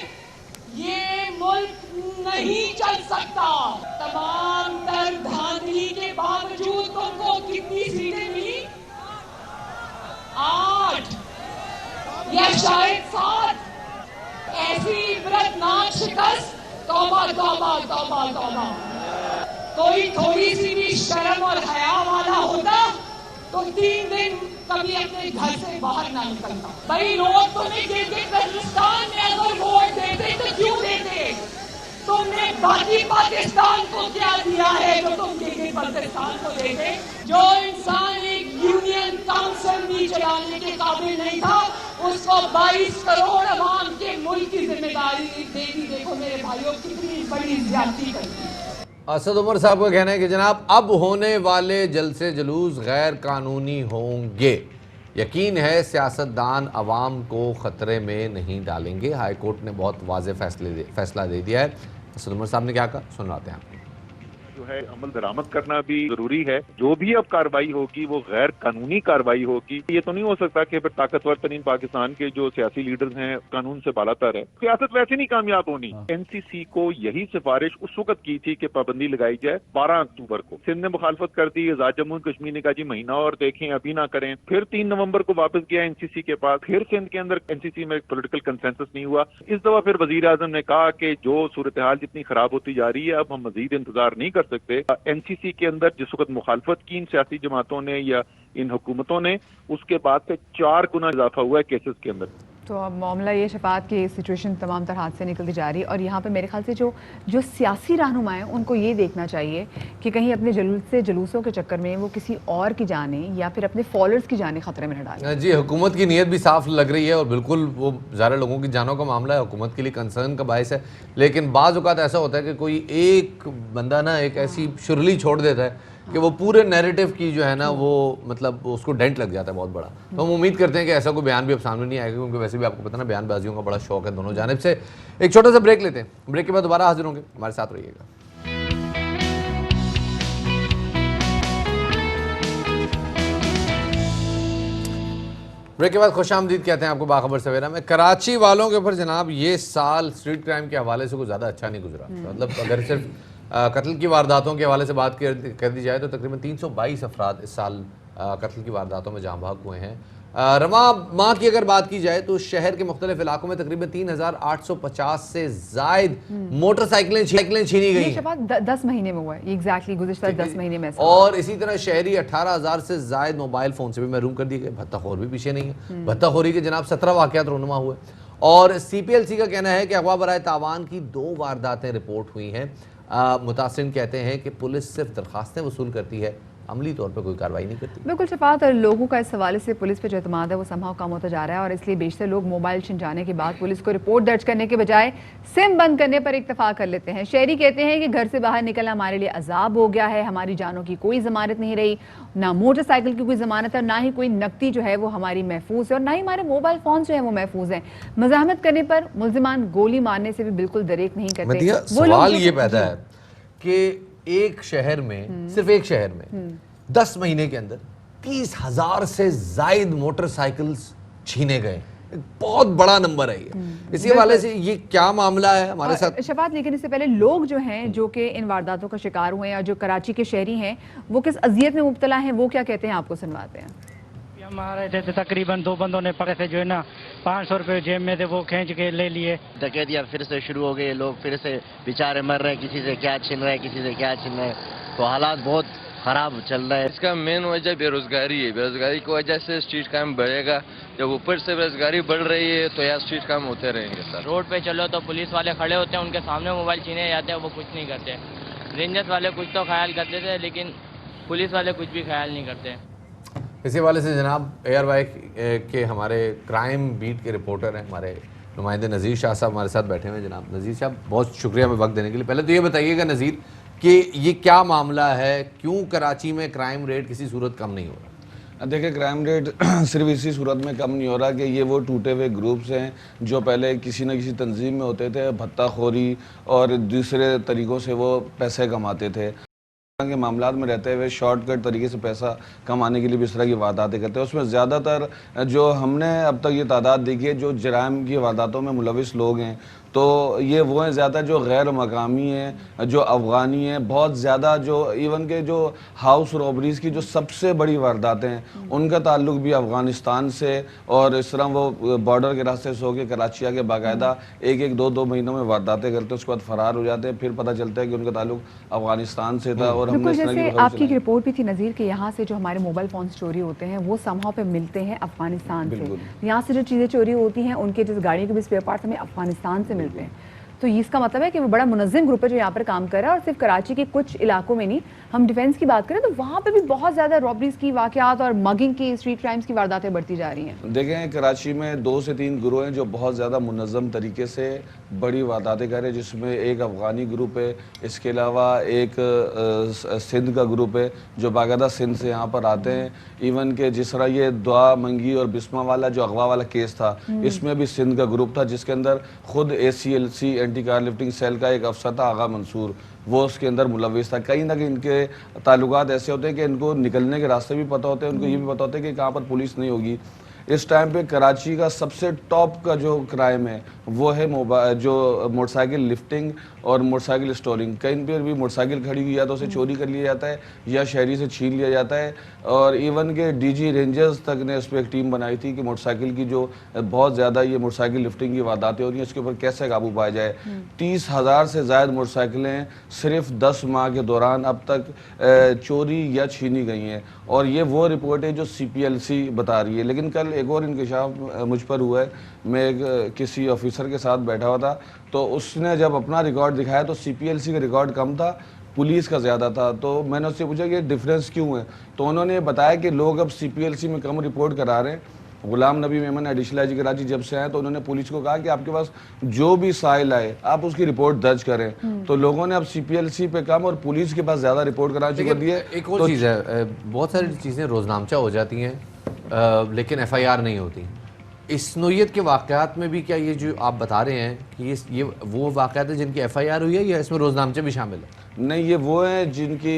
ये मुल्क नहीं चल सकता। तमाम तर धांधली के बावजूद तुमको कितनी सीटें मिली? 8 या शायद 7। ऐसी इबरतनाक शिकस्त, तौबा तौबा तौबा तौबा। कोई थोड़ी सी भी शर्म और हया वाला होता तो 3 दिन कभी अपने घर से बाहर ना निकलता। भाई लोग तुम्हें देते पाकिस्तान में, अगर वोट देते तो क्यों देते? तुमने बाकी पाकिस्तान को क्या दिया है जो तुम देते पाकिस्तान को देते? जो इंसान एक यूनियन काउंसिल भी चलाने के काबिल नहीं था, उसको 22 करोड़ अवाम के मुल्क की जिम्मेदारी देनी, देखो मेरे भाइयों कितनी बड़ी ज्यादती करती है। असद उमर साहब का कहना है कि जनाब अब होने वाले जलसे जुलूस गैर कानूनी होंगे। यकीन है सियासतदान अवाम को ख़तरे में नहीं डालेंगे। हाई कोर्ट ने बहुत वाज़ेह फैसला दे दिया है। असद उमर साहब ने क्या कहा, सुनाते हैं आपको। जो है अमल दरामद करना भी जरूरी है। जो भी अब कार्रवाई होगी वो गैर कानूनी कार्रवाई होगी। ये तो नहीं हो सकता कि फिर ताकतवर तरीन पाकिस्तान के जो सियासी लीडर्स हैं कानून से बालातर है। सियासत वैसे नहीं कामयाब होनी। एनसीसी को यही सिफारिश उस वक्त की थी कि पाबंदी लगाई जाए 12 अक्टूबर को। सिंध ने मुखालफत कर दी। आजाद जम्मू कश्मीर ने कहा जी महीना और देखें, अभी ना करें। फिर 3 नवंबर को वापस गया एनसीसी के पास। फिर सिंध के अंदर एनसीसी में पोलिटिकल कंसेंसस नहीं हुआ। इस दफा फिर वजीर आजम ने कहा कि जो सूरत हाल जितनी खराब होती जा रही है, अब हम मजीद इंतजार नहीं कर सकते। एनसीसी के अंदर जिस वक्त मुखालफत की इन सियासी जमातों ने या इन हुकूमतों ने, उसके बाद से 4 गुना इजाफा हुआ है केसेस के अंदर। तो अब मामला ये शफात की सिचुएशन तमाम तरह हाथ से निकलती जा रही है और यहाँ पे मेरे ख्याल से जो सियासी रहनुमा हैं उनको ये देखना चाहिए कि कहीं अपने जुलूसों के चक्कर में वो किसी और की जाने या फिर अपने फॉलोअर्स की जाने खतरे में न डालें। जी, हुकूमत की नीयत भी साफ लग रही है और बिल्कुल वो ज़्यादा लोगों की जानों का मामला है, हुकूमत के लिए कंसर्न का बायस है। लेकिन बाज़ औक़ात ऐसा होता है कि कोई एक बंदा ना एक ऐसी शुरली छोड़ देता है कि वो पूरे नैरेटिव की जो है ना वो मतलब उसको डेंट लग जाता है बहुत बड़ा। तो हम उम्मीद करते हैं कि ऐसा कोई बयान भी अब सामने नहीं आएगा, क्योंकि वैसे भी आपको पता ना बयानबाजियों का बड़ा शौक है दोनों जानिब से। एक छोटा सा ब्रेक लेते हैं, ब्रेक के बाद दोबारा हाजिर होंगे, हमारे साथ रहिएगा। ब्रेक के बाद खुशामदीद कहते हैं आपको बाखबर सवेरा में। कराची वालों के ऊपर जनाब ये साल स्ट्रीट क्राइम के हवाले से कुछ ज़्यादा अच्छा नहीं गुजरा। मतलब अगर सिर्फ कत्ल की वारदातों के हवाले से बात कर दी जाए तो तकरीबन 322 अफराद इस साल कत्ल की वारदातों में जाँ बहक हुए हैं। रमा माह की अगर बात की जाए तो शहर के मुख्तलिफ इलाकों में तकरीबन 3850 से जायद मोटरसाइकिलें छीनी गई हैं। 10 महीने में हुआ है एग्जैक्टली, गुज़िश्ता 10 महीने में। और इसी तरह शहरी 18,000 से जायद मोबाइल फ़ोन से भी महरूम कर दिए गए। भत्ताखोर भी पीछे नहीं है। भत्ताखोरी के जनाब 17 वाक़यात रोनुमा हुए और CPLC का कहना है कि अगवा बराए तावान की 2 वारदातें रिपोर्ट हुई हैं। मुतासिन कहते हैं कि पुलिस सिर्फ दरखास्तें वसूल करती है, अमली तौर पर कोई कार्रवाई नहीं करती। बिल्कुल शफात, लोगों का इस हवाले से पुलिस पे जो एतमाद है वो संभव कम होता जा रहा है और इसलिए बेशतर लोग मोबाइल छिन जाने के बाद पुलिस को रिपोर्ट दर्ज करने के बजाय सिम बंद करने पर इत्तफाक कर लेते हैं। शहरी कहते हैं कि घर से बाहर निकलना हमारे लिए अजाब हो गया है, हमारी जानों की कोई जमानत नहीं रही, ना मोटरसाइकिल की कोई जमानत है, ना ही कोई नकदी जो है वो हमारी महफूज है और ना ही हमारे मोबाइल फ़ोन जो है वो महफूज हैं। मज़ाहमत करने पर मुल्जिमान गोली मारने से भी बिल्कुल दरेक नहीं करते। सवाल ये पैदा है कि एक शहर में, सिर्फ एक शहर में 10 महीने के अंदर 30,000 से जायद मोटरसाइकिल्स छीने गए। बहुत बड़ा नंबर है ये। इसी हवाले से ये क्या मामला है हमारे साथ शफात, लेकिन इससे पहले लोग जो हैं जो कि इन वारदातों का शिकार हुए हैं या जो कराची के शहरी हैं वो किस अजियत में मुब्तला हैं, वो क्या कहते हैं आपको सुनवाते हैं। हम आ रहे थे तो तकरीबन 2 बंदों ने पकड़े थे, जो है ना 500 रुपये जेब में थे, वो खींच के ले लिए। डकैतियाँ फिर से शुरू हो गई, लोग फिर से बेचारे मर रहे हैं, किसी से क्या छीन रहे हैं, किसी से क्या छीन रहे हैं, तो हालात बहुत खराब चल रहा है। इसका मेन वजह बेरोजगारी है। बेरोजगारी की वजह से स्ट्रीट क्राइम बढ़ेगा। जब ऊपर से बेरोजगारी बढ़ रही है तो यार स्ट्रीट क्राइम होते रहेंगे सर। रोड पे चलो तो पुलिस वाले खड़े होते हैं, उनके सामने मोबाइल छीने जाते हैं, वो कुछ नहीं करते। रेंजर्स वाले कुछ तो ख्याल करते थे लेकिन पुलिस वाले कुछ भी ख्याल नहीं करते। इसी हवाले से जनाब ARY के हमारे क्राइम बीट के रिपोर्टर हैं हमारे नुमाइंदे नज़ीर शाह साहब हमारे साथ बैठे हुए हैं। जनाब नज़ीर साहब, बहुत शुक्रिया हमें वक्त देने के लिए। पहले तो ये बताइएगा नज़ीर कि ये क्या मामला है, क्यों कराची में क्राइम रेट किसी सूरत कम नहीं हो रहा? देखिए, क्राइम रेट सिर्फ इसी सूरत में कम नहीं हो रहा कि ये वो टूटे हुए ग्रुप्स हैं जो पहले किसी न किसी तंजीम में होते थे, भत्ताखोरी और दूसरे तरीक़ों से वो पैसे कमाते थे। के मामलात में रहते हुए शॉर्टकट तरीके से पैसा कमाने के लिए भी इस तरह की वारदातें करते हैं। उसमें ज़्यादातर जो हमने अब तक ये तादाद देखी है, जो जराइम की वारदातों में मुलविस लोग हैं, तो ये वो हैं ज़्यादा जो गैर मकामी हैं, जो अफ़गानी हैं। बहुत ज़्यादा जो इवन के जो हाउस रॉबरीज़ की जो सबसे बड़ी वारदातें हैं, उनका ताल्लुक भी अफ़गानिस्तान से, और इस तरह वो बॉर्डर के रास्ते से होकर कराची आके बाकायदा एक दो महीनों में वारदातें करते हैं, उसके बाद फ़रार हो जाते हैं। फिर पता चलता है कि उनका ताल्लुक अफ़गानिस्तान से था। और हमने जैसे आपकी एक रिपोर्ट भी थी नज़ीर कि यहाँ से जो हमारे मोबाइल फ़ोन चोरी होते हैं वो समहाउ पे मिलते हैं अफ़गानिस्तान से। यहाँ से जो चीज़ें चोरी होती हैं उनके जिस गाड़ियों के भी स्पेयर पार्ट्स हमें अफ़गानिस्तान से मिलते हैं। तो इसका मतलब है कि वो बड़ा मुनज़्ज़म ग्रुप है जो यहाँ पर काम कर रहा है। और सिर्फ कराची के कुछ इलाकों में नहीं, हम डिफेंस की बात करें तो वहाँ पे भी बहुत ज़्यादा रॉबरीज की वाक़यात और मगिंग की, स्ट्रीट क्राइम्स की वारदातें बढ़ती जा रही हैं। देखें, कराची में 2 से 3 गिरोह हैं जो बहुत ज़्यादा मुनज़्ज़म तरीके से बड़ी वारदातें कर रहे हैं, जिसमें एक अफ़गानी ग्रुप है, इसके अलावा एक सिंध का ग्रुप है जो बाकायदा सिंध से यहाँ पर आते हैं। इवन के जिस तरह ये दुआ मंगी और बिस्मा वाला जो अगवा वाला केस था, इसमें भी सिंध का ग्रुप था, जिसके अंदर खुद ACLC anti car lifting cell का एक अफसर था आगा मंसूर, वो उसके अंदर मुलविस था। कहीं ना कहीं इनके ताल्लुकात ऐसे होते हैं कि इनको निकलने के रास्ते भी पता होते हैं, उनको ये भी पता होता है कि कहाँ पर पुलिस नहीं होगी। इस टाइम पे कराची का सबसे टॉप का जो क्राइम है वो है जो मोटरसाइकिल लिफ्टिंग और मोटरसाइकिल स्टोलिंग। कहीं पर भी मोटरसाइकिल खड़ी हुई या तो उसे चोरी कर लिया जाता है या शहरी से छीन लिया जाता है। और इवन के DG रेंजर्स तक ने इस पर एक टीम बनाई थी कि मोटरसाइकिल की जो बहुत ज़्यादा ये मोटरसाइकिल लिफ्टिंग की वारदातें हो रही हैं, इसके ऊपर कैसे काबू पाया जाए। 30,000 से ज़्यादा मोटरसाइकिलें सिर्फ 10 माह के दौरान अब तक चोरी या छीनी गई हैं। और ये वो रिपोर्ट है जो CPLC बता रही है। लेकिन कल एक और इंकशाफ मुझ पर हुआ है। मैं एक किसी ऑफिसर के साथ बैठा हुआ था, तो उसने जब अपना रिकॉर्ड दिखाया तो CPLC का रिकॉर्ड कम था, पुलिस का ज़्यादा था। तो मैंने उससे पूछा कि डिफरेंस क्यों है, तो उन्होंने बताया कि लोग अब CPLC में कम रिपोर्ट करा रहे हैं। गुलाम नबी मेमन एडिशनल IG कराची जब से आए तो उन्होंने पुलिस को कहा कि आपके पास जो भी साइल आए आप उसकी रिपोर्ट दर्ज करें। तो लोगों ने अब CPLC पे कम और पुलिस के पास ज़्यादा रिपोर्ट करा चुके दिए। एक और चीज़ है, बहुत सारी चीज़ें रोजनामचा हो जाती हैं लेकिन FIR नहीं होती। इस नोयत के वाक़यात में भी क्या ये जो आप बता रहे हैं कि ये वो वाक़यात है जिनकी FIR हुई है या इसमें रोजनामचे भी शामिल है? नहीं, ये वो हैं जिनकी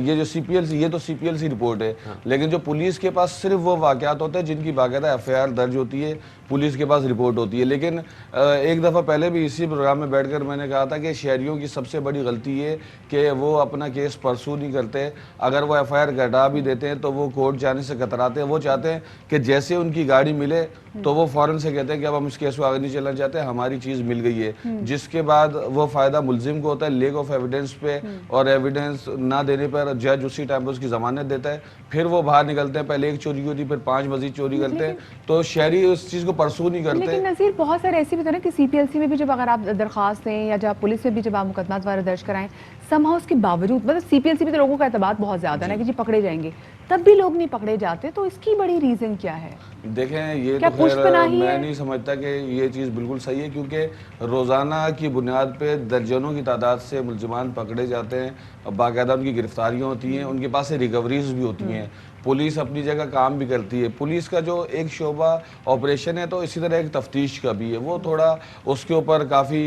ये जो CPLC, ये तो CPLC रिपोर्ट है। लेकिन जो पुलिस के पास सिर्फ वो वाक़यात होते हैं जिनकी बाकायदा FIR दर्ज होती है, पुलिस के पास रिपोर्ट होती है। लेकिन एक दफ़ा पहले भी इसी प्रोग्राम में बैठकर मैंने कहा था कि शहरियों की सबसे बड़ी गलती ये कि वो अपना केस परसू नहीं करते। अगर वो FIR घटा भी देते हैं तो वो कोर्ट जाने से कतराते हैं। वो चाहते हैं कि जैसे उनकी गाड़ी मिले तो वो फ़ौरन से कहते हैं कि अब हम इस केस को आगे नहीं चलना चाहते, हमारी चीज़ मिल गई है। जिसके बाद वो फ़ायदा मुलजिम को होता है लेक ऑफ एविडेंस पे, और एविडेंस ना देने पर जज उसी टाइम पर उसकी ज़मानत देता है। फिर वो बाहर निकलते हैं, पहले एक चोरी होती है फिर 5 मजीद चोरी करते हैं। तो शहरी उस चीज़ को परसू नहीं करते। लेकिन नज़ीर, बहुत सारे ऐसे भी तो ना कि CPLC में भी जब अगर आप दरख्वास्त दें या जब पुलिस में भी जब आप मुकदमा दोबारा दर्ज कराएं, समहाउ उसके बावजूद, मतलब CPLC में तो लोगों का एतबार बहुत ज़्यादा है कि जी पकड़े जाएंगे, तब भी लोग नहीं पकड़े जाते। तो इसकी बड़ी रीज़न क्या है? देखें, ये तो खैर मैं नहीं समझता कि ये चीज़ बिल्कुल सही है, क्योंकि रोज़ाना की बुनियाद पे दर्जनों की तादाद से मुलजिमान पकड़े जाते हैं, बाकायदा उनकी गिरफ्तारियाँ होती हैं, उनके पास से रिकवरीज भी होती हैं। पुलिस अपनी जगह काम भी करती है। पुलिस का जो एक शोबा ऑपरेशन है तो इसी तरह एक तफ्तीश का भी है, वो थोड़ा उसके ऊपर काफ़ी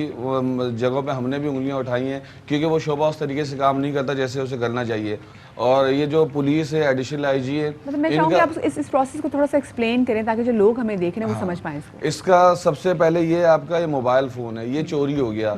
जगहों पे हमने भी उंगलियां उठाई हैं, क्योंकि वो शोबा उस तरीके से काम नहीं करता जैसे उसे करना चाहिए। और ये जो पुलिस है, एडिशनल IG है, मतलब मैं चाहूँगी आप इस प्रोसेस को थोड़ा सा एक्सप्लेन करें ताकि जो लोग हमें देख रहे हैं वो समझ पाएं इसको। इसका सबसे पहले ये आपका ये मोबाइल फ़ोन है, ये चोरी हो गया।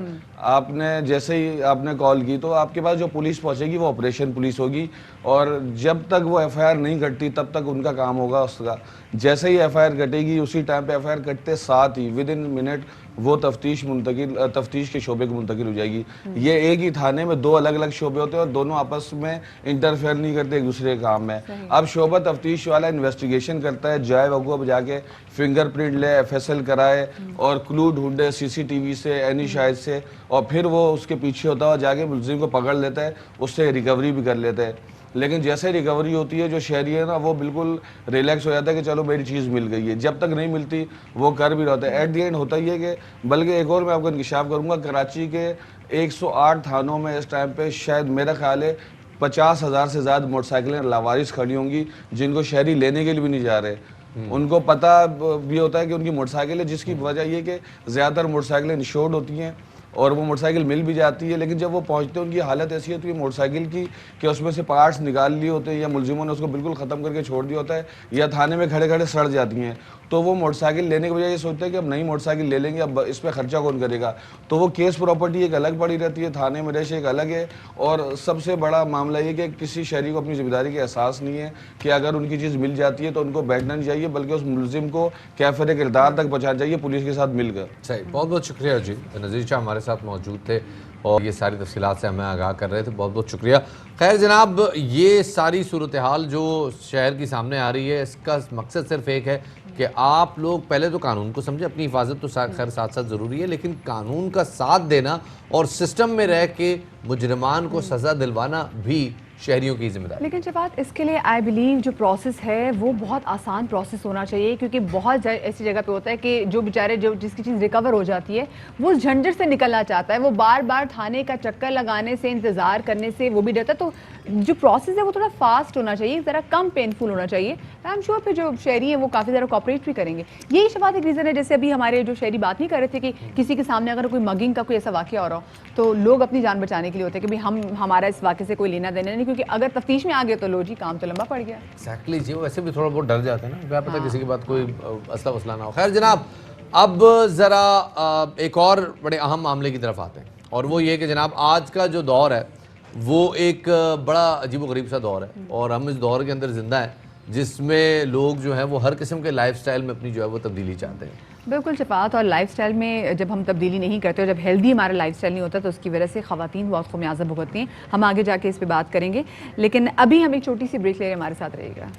आपने जैसे ही आपने कॉल की तो आपके पास जो पुलिस पहुंचेगी वो ऑपरेशन पुलिस होगी, और जब तक वो FIR नहीं कटती तब तक उनका काम होगा उसका। जैसे ही FIR कटेगी उसी टाइम पे FIR कटते साथ ही विद इन मिनट वो तफ्तीश के शोबे को मुंतकिल हो जाएगी। ये एक ही थाने में 2 अलग अलग शोबे होते हैं और दोनों आपस में इंटरफेयर नहीं करते एक दूसरे के काम में। अब शोबा तफ्तीश वाला इन्वेस्टिगेशन करता है, जाए वगूह जाके फिंगरप्रिंट ले, FSL कराए और क्लू ढूंढे CCTV से, एनी शायद से, और फिर वो उसके पीछे होता है जाके मुलजिम को पकड़ लेता है, उससे रिकवरी भी कर लेता है। लेकिन जैसे रिकवरी होती है जो शहरी है ना वो बिल्कुल रिलैक्स हो जाता है कि चलो मेरी चीज़ मिल गई है। जब तक नहीं मिलती वो कर भी रहता है। एट दी एंड होता ही है कि बल्कि एक और मैं आपको इंकशाफ करूँगा, कराची के 108 थानों में इस टाइम पे शायद मेरा ख्याल है 50,000 से ज़्यादा मोटरसाइकिलें लावारिस खड़ी होंगी जिनको शहरी लेने के लिए भी नहीं जा रहे। उनको पता भी होता है कि उनकी मोटरसाइकिल है, जिसकी वजह ये कि ज़्यादातर मोटरसाइकिलें इंश्योर्ड होती हैं और वो मोटरसाइकिल मिल भी जाती है, लेकिन जब वो पहुंचते हैं उनकी हालत ऐसी होती है मोटरसाइकिल की कि उसमें से पार्ट्स निकाल लिए होते हैं या मुलजिमों ने उसको बिल्कुल ख़त्म करके छोड़ दिया होता है या थाने में खड़े खड़े सड़ जाती हैं। तो वो मोटरसाइकिल लेने के बजाय ये सोचते हैं कि अब नई मोटरसाइकिल ले लेंगे, अब इस पर खर्चा कौन करेगा। तो वो केस प्रॉपर्टी एक अलग पड़ी रहती है, थाने में रेश एक अलग है। और सबसे बड़ा मामला ये कि किसी शहरी को अपनी जिम्मेदारी का एहसास नहीं है कि अगर उनकी चीज़ मिल जाती है तो उनको बैठना नहीं चाहिए, बल्कि उस मुलजिम को कैफरे किरदार तक पहुँचाना चाहिए पुलिस के साथ मिलकर। सही, बहुत बहुत शुक्रिया जी। नज़ीर शाह हमारे साथ मौजूद थे और ये सारी तफसीलात से हमें आगाह कर रहे थे, बहुत बहुत शुक्रिया। खैर जनाब, ये सारी सूरत हाल जो शहर की सामने आ रही है, इसका मकसद सिर्फ एक है कि आप लोग पहले तो कानून को समझें, अपनी हिफाजत तो खैर साथ साथ ज़रूरी है, लेकिन कानून का साथ देना और सिस्टम में रह के मुजरिमान को सज़ा दिलवाना भी शहरियों की जिम्मेदारी। लेकिन शफात, इसके लिए आई बिलीव जो प्रोसेस है वो बहुत आसान प्रोसेस होना चाहिए, क्योंकि बहुत ऐसी जगह पे होता है कि जो बेचारे जो जिसकी चीज़ रिकवर हो जाती है वो उस झंझट से निकलना चाहता है, वो बार बार थाने का चक्कर लगाने से, इंतज़ार करने से वो भी डरता है। तो जो प्रोसेस है वो थोड़ा फास्ट होना चाहिए, ज़रा कम पेनफुल होना चाहिए। आई एम श्योर फिर जो शहरी है वो काफ़ी ज़्यादा कॉपरेट भी करेंगे। यही शफात एक रीज़न है, जैसे अभी हमारे जो शहरी बात नहीं कर रहे थे कि किसी के सामने अगर कोई मगिंग का कोई ऐसा वाक़या हो रहा हो तो लोग अपनी जान बचाने के लिए होते हैं कि भाई हमारा इस वाक़े से कोई लेना देना नहीं, क्योंकि अगर तफ्तीश में आ गए तो लो जी, काम तो लंबा पड़ गया। एक्जैक्टली जी, वो वैसे भी थोड़ा बहुत डर जाते हैं ना, क्या पता किसी के बाद कोई असला वसला ना हो। खैर जनाब, अब ज़रा एक और बड़े अहम मामले की तरफ आते हैं, और वो ये कि जनाब आज का जो दौर है वो एक बड़ा अजीब-व-गरीब सा दौर है, और हम इस दौर के अंदर ज़िंदा हैं जिसमें लोग जो हैं वो हर किस्म के लाइफस्टाइल में अपनी जो है वो तब्दीली चाहते हैं। बिल्कुल शफात, और लाइफस्टाइल में जब हम तब्दीली नहीं करते और जब हेल्दी हमारा लाइफस्टाइल नहीं होता तो उसकी वजह से ख़वातीन बहुत ख़ुमियाज़ा भुगतती हैं। हम आगे जाके इस पर बात करेंगे, लेकिन अभी हम एक छोटी सी ब्रेक ले रहे हैं, हमारे साथ रहिएगा।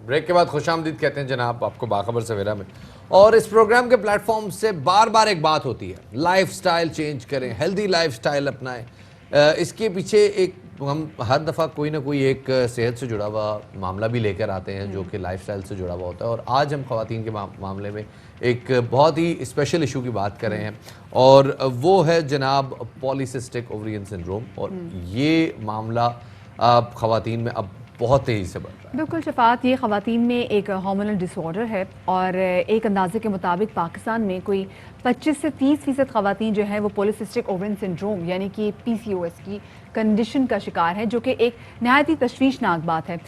ब्रेक के बाद खुशामदीद कहते हैं जनाब आपको बाखबर सवेरा में, और इस प्रोग्राम के प्लेटफॉर्म से बार बार एक बात होती है, लाइफस्टाइल चेंज करें, हेल्दी लाइफस्टाइल अपनाएं। इसके पीछे एक हम हर दफ़ा कोई ना कोई एक सेहत से जुड़ा हुआ मामला भी लेकर आते हैं जो कि लाइफस्टाइल से जुड़ा हुआ होता है, और आज हम ख़वातीन के मामले में एक बहुत ही स्पेशल इशू की बात कर रहे हैं, और वो है जनाब पॉलीसिस्टिक ओवरियन सिंड्रोम। और ये मामला ख़वातीन में अब बहुत तेज़ी से बढ़ रहा है। बिल्कुल शफात, ये ख़वातीन में एक हार्मोनल डिसऑर्डर है, और एक अंदाजे के मुताबिक पाकिस्तान में कोई 25 से 30% ख़वातीन जो है वो पॉलीसिस्टिक ओवरियन सिंड्रोम यानी कि PCOS की कंडीशन का शिकार है, जो कि एक नहायत ही तशवीशनाक बात है।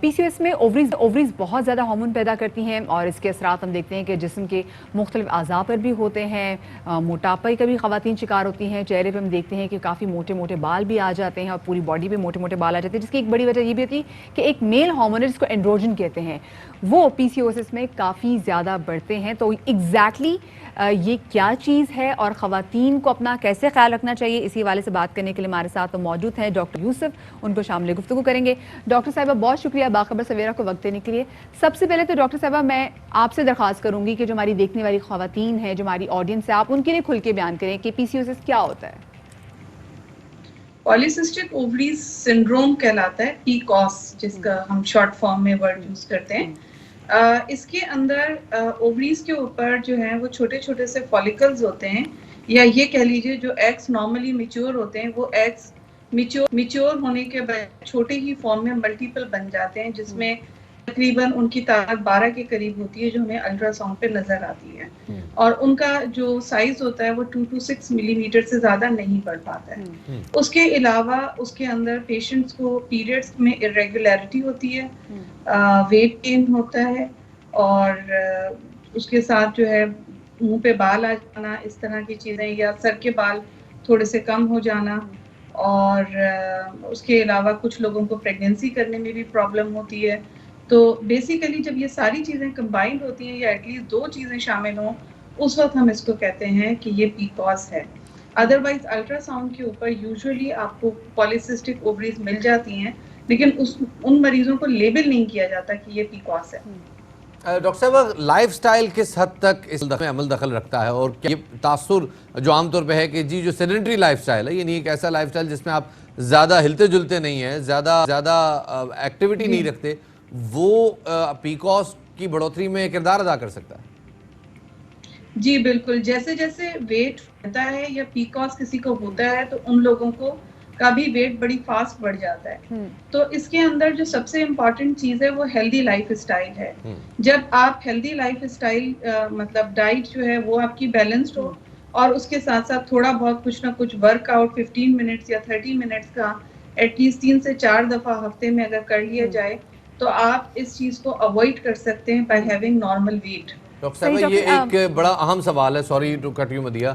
PCOS में ओवरीज बहुत ज़्यादा हार्मोन पैदा करती हैं, और इसके असरात हम देखते हैं कि जिस्म के मुख्तलिफ अज़ा पर भी होते हैं। मोटापे का भी ख़वातीन शिकार होती हैं, चेहरे पर हम देखते हैं कि काफ़ी मोटे मोटे बाल भी आ जाते हैं, और पूरी बॉडी पे मोटे मोटे बाल आ जाते हैं, जिसकी एक बड़ी वजह ये भी होती है कि एक मेल हार्मोन जिसको एंड्रोजन कहते हैं वो PCOS में काफ़ी ज़्यादा बढ़ते हैं। तो एग्जैक्टली ये क्या चीज़ है और ख़वातीन को अपना कैसे ख्याल रखना चाहिए, इसी वाले से बात करने के लिए हमारे साथ मौजूद हैं डॉक्टर यूसुफ, उनको शामिल गुफ्तगू करेंगे। डॉक्टर साहिबा बहुत शुक्रिया बाखबर सवेरा को वक्त देने के लिए। सबसे पहले तो डॉक्टर साहिबा मैं आपसे दरख्वास्त करूँगी कि जो हमारी देखने वाली ख़वातीन है, जो हमारी ऑडियंस है, आप उनके लिए खुल के बयान करें कि PCOS क्या होता है। पॉलीसिस्टिक ओवरीज सिंड्रोम कहलाता है, PCOS जिसका हम शॉर्ट फॉर्म में वर्ड यूज करते हैं। इसके अंदर ओवरीज के ऊपर जो है वो छोटे छोटे से फॉलिकल्स होते हैं, या ये कह लीजिए जो एग्स नॉर्मली मैच्योर होते हैं वो एग्स मैच्योर होने के बाद छोटे ही फॉर्म में मल्टीपल बन जाते हैं, जिसमें तकरीबन उनकी तादाद 12 के करीब होती है जो हमें अल्ट्रासाउंड पे नजर आती है, और उनका जो साइज होता है वो 2 to 6 मिलीमीटर से ज्यादा नहीं बढ़ पाता है। उसके अलावा उसके अंदर पेशेंट्स को पीरियड्स में इरेगुलरिटी होती है, वेट गेन होता है, और उसके साथ जो है मुंह पे बाल आ जाना, इस तरह की चीजें, या सर के बाल थोड़े से कम हो जाना, और उसके अलावा कुछ लोगों को प्रेगनेंसी करने में भी प्रॉब्लम होती है। तो बेसिकली जब ये सारी चीज़ें कंबाइंड होती हैं, या एटलीस्ट 2 चीज़ें शामिल हों, उस वक्त हम इसको कहते हैं कि ये PCOS है। अदरवाइज अल्ट्रासाउंड के ऊपर यूजुअली आपको पॉलीसिस्टिक ओवरीज मिल जाती हैं, लेकिन उन मरीजों को लेबल नहीं किया जाता कि ये PCOS है। डॉक्टर साहब, लाइफस्टाइल किस हद तक इस में अमल दखल रखता है, और क्या ये तासुर जो आमतौर पे है कि जी जो सेडेंटरी लाइफस्टाइल है, ये नहीं एक ऐसा लाइफस्टाइल जिसमें आप ज़्यादा हिलते जुलते नहीं हैं, ज़्यादा एक्टिविटी नहीं रखते, वो PCOS की बढ़ोतरी में किरदार अदा कर सकता है? जी बिल्कुल, जैसे जैसे वेट बढ़ता है या PCOS किसी को होता है तो उन लोगों को का भी वेट बड़ी फास्ट बढ़ जाता है। तो इसके अंदर जो सबसे इम्पोर्टेंट चीज है वो हेल्दी लाइफ स्टाइल है। जब आप हेल्दी लाइफ स्टाइल मतलब डाइट जो है वो आपकी बैलेंस्ड हो और उसके साथ साथ थोड़ा बहुत कुछ ना कुछ वर्कआउट 15 मिनट्स या 30 मिनट्स का एटलीस्ट 3 से 4 दफा हफ्ते में अगर कर लिया जाए तो आप इस चीज को अवॉइड कर सकते हैं by having normal weight. Doctor साहब, ये एक बड़ा अहम सवाल है, सॉरी टू कट यू मदिया,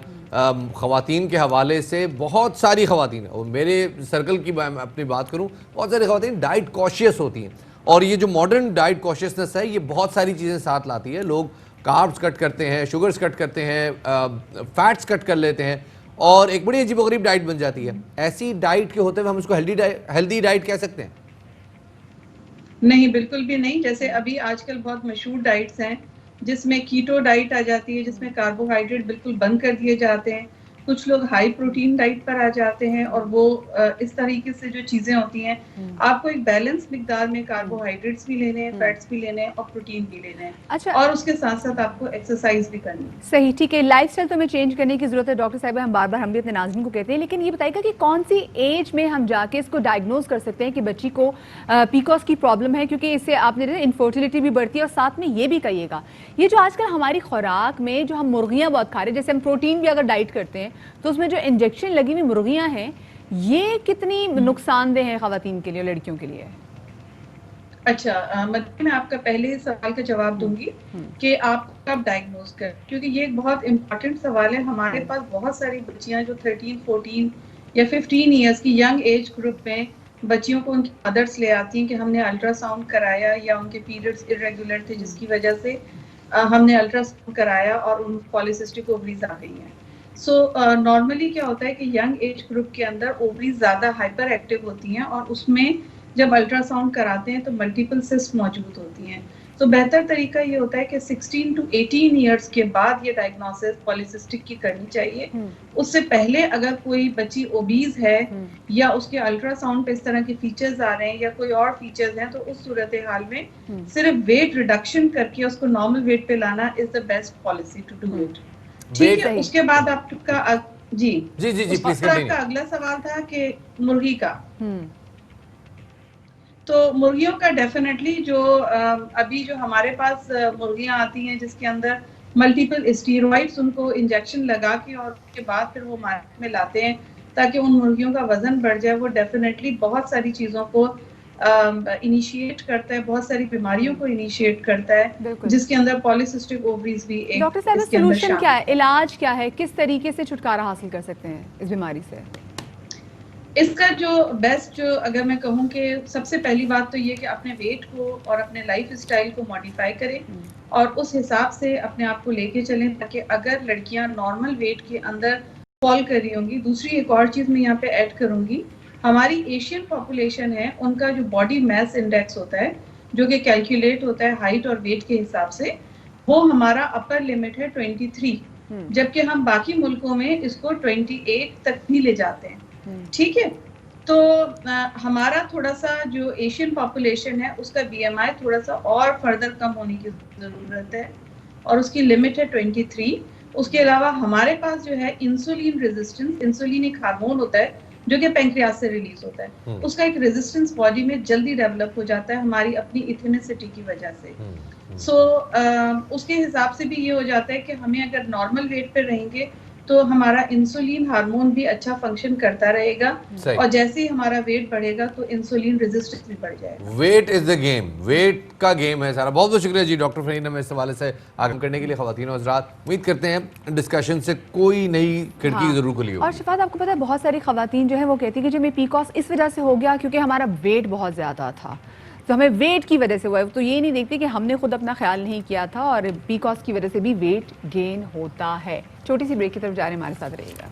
ख़वातीन के हवाले से बहुत सारी ख़वातीन, और मेरे सर्कल की अपनी बात करूं, बहुत सारी ख़वातीन डाइट कॉशियस होती हैं, और ये जो मॉडर्न डाइट कॉशियसनेस है ये बहुत सारी चीज़ें साथ लाती है। लोग कार्ब्स कट करते हैं, शुगर्स कट करते हैं, फैट्स कट कर लेते हैं, और एक बड़ी अजीबोगरीब डाइट बन जाती है। ऐसी डाइट के होते हुए हम इसको हेल्दी डाइट कह सकते हैं? नहीं, बिल्कुल भी नहीं। जैसे अभी आजकल बहुत मशहूर डाइट्स हैं जिसमें कीटो डाइट आ जाती है, जिसमें कार्बोहाइड्रेट बिल्कुल बंद कर दिए जाते हैं। कुछ लोग हाई प्रोटीन डाइट पर आ जाते हैं और वो इस तरीके से जो चीजें होती हैं, आपको एक बैलेंस मिकदार में कार्बोहाइड्रेट्स भी लेने हैं, फैट्स भी लेने हैं और प्रोटीन भी लेने हैं। अच्छा, और उसके साथ साथ आपको एक्सरसाइज भी करनी है। सही, ठीक है। लाइफस्टाइल तो हमें चेंज करने की जरूरत है डॉक्टर साहब, हम बार बार हम भी अपने नाज़रीन को कहते हैं, लेकिन ये बताइएगा कि कौन सी एज में हम जाके इसको डायग्नोज कर सकते हैं कि बच्ची को पीकॉस की प्रॉब्लम है, क्योंकि इससे आपने इनफर्टिलिटी भी बढ़ती है। और साथ में ये भी कहिएगा, ये जो आजकल हमारी खुराक में जो हम मुर्गियाँ बहुत खा रहे हैं, जैसे हम प्रोटीन भी अगर डाइट करते हैं तो उसमें जो इंजेक्शन लगी हुई मुर्गियाँ हैं, ये कितनी नुकसानदेह है ख़वातीन के लिए, लड़कियों के लिए? अच्छा, मैं आपका पहले सवाल का जवाब दूंगी कि आप कब डायग्नोज कर, क्योंकि ये एक बहुत इंपॉर्टेंट सवाल है। हमारे पास बहुत सारी बच्चियां जो 13, 14 या 15 इयर्स की यंग एज ग्रुप में बच्चियों को उनकी मदर्स ले आती हैं कि हमने अल्ट्रासाउंड कराया या उनके पीरियड्स इरेगुलर थे जिसकी वजह से हमने अल्ट्रासाउंड कराया और उन पॉलीसिस्टिक ओवरीज आ गई हैं। सो नॉर्मली क्या होता है कि यंग एज ग्रुप के अंदर ओवरीज ज़्यादा हाइपर एक्टिव होती हैं और उसमें जब अल्ट्रासाउंड कराते हैं तो मल्टीपल सिस्ट मौजूद होती हैं। तो बेहतर तरीका ये होता है कि 16 to 18 इयर्स के बाद ये डायग्नोसिस पॉलीसिस्टिक की करनी चाहिए। उससे पहले अगर कोई बच्ची ओबीज है या उसके अल्ट्रासाउंड पे इस तरह के फीचर्स आ रहे हैं या कोई और फीचर्स हैं, तो उस सूरत हाल में सिर्फ वेट रिडक्शन करके उसको नॉर्मल वेट पे लाना is the best policy to do it. ठीक है, उसके बाद आपका जी आपका अगला सवाल था कि मुर्गी का। तो मुर्गियों का डेफिनेटली जो अभी जो हमारे पास मुर्गियां आती हैं जिसके अंदर मल्टीपल स्टीरॉइड्स उनको इंजेक्शन लगा के और उसके बाद फिर वो मार्केट में लाते हैं ताकि उन मुर्गियों का वजन बढ़ जाए, वो डेफिनेटली बहुत सारी चीज़ों को इनिशिएट करता है, बहुत सारी बीमारियों को इनिशिएट करता है, जिसके अंदर पॉलीसिस्टिक ओवरीज भी एक। डॉक्टर साहब, सॉल्यूशन क्या है, इलाज क्या है, किस तरीके से छुटकारा हासिल कर सकते हैं इस बीमारी से? इसका जो बेस्ट जो अगर मैं कहूँ कि सबसे पहली बात तो ये कि अपने वेट को और अपने लाइफ स्टाइल को मॉडिफाई करें और उस हिसाब से अपने आप को लेके चलें ताकि अगर लड़कियां नॉर्मल वेट के अंदर फॉल कर रही होंगी। दूसरी एक और चीज़ मैं यहाँ पे ऐड करूँगी, हमारी एशियन पॉपुलेशन है, उनका जो बॉडी मास इंडेक्स होता है जो कि कैलकुलेट होता है हाइट और वेट के हिसाब से, वो हमारा अपर लिमिट है 23, जबकि हम बाकी मुल्कों में इसको 28 तक भी ले जाते हैं। ठीक है, तो हमारा थोड़ा सा जो एशियन पॉपुलेशन है उसका बीएमआई थोड़ा सा और फर्दर कम होने की ज़रूरत है और उसकी लिमिट है 23। उसके अलावा हमारे पास जो है इंसुलिन रेजिस्टेंस, इंसुलिन एक हार्मोन होता है जो कि पैंक्रियास से रिलीज होता है, उसका एक रेजिस्टेंस बॉडी में जल्दी डेवलप हो जाता है हमारी अपनी इथेनिसिटी की वजह से। उसके हिसाब से भी ये हो जाता है कि हमें अगर नॉर्मल वेट पे रहेंगे तो हमारा इंसुलिन हार्मोन भी अच्छा फंक्शन करता रहेगा और जैसे ही हमारा वेट बढ़ेगा तो इंसुलिन रेजिस्टेंस भी बढ़ जाएगा। Weight is the game, weight का गेम है सारा। बहुत बहुत शुक्रिया जी डॉक्टर फरीन, हमें इस हवाले से आगे करने के लिए। ख़वातीन और हज़रात, उम्मीद करते हैं डिस्कशन से कोई नई खिड़की जरूर खुली होगी। और शिफात, आपको पता है बहुत सारी ख़वातीन जो है वो कहती है कि जो हमें पीकॉस इस वजह से हो गया क्योंकि हमारा वेट बहुत ज़्यादा था, तो हमें वेट की वजह से हुआ है। तो ये नहीं देखते कि हमने खुद अपना ख्याल नहीं किया था और पीकॉस की वजह से भी वेट गेन होता है। छोटी सी ब्रेक की तरफ जा रहे हैं, हमारे साथ रहिएगा।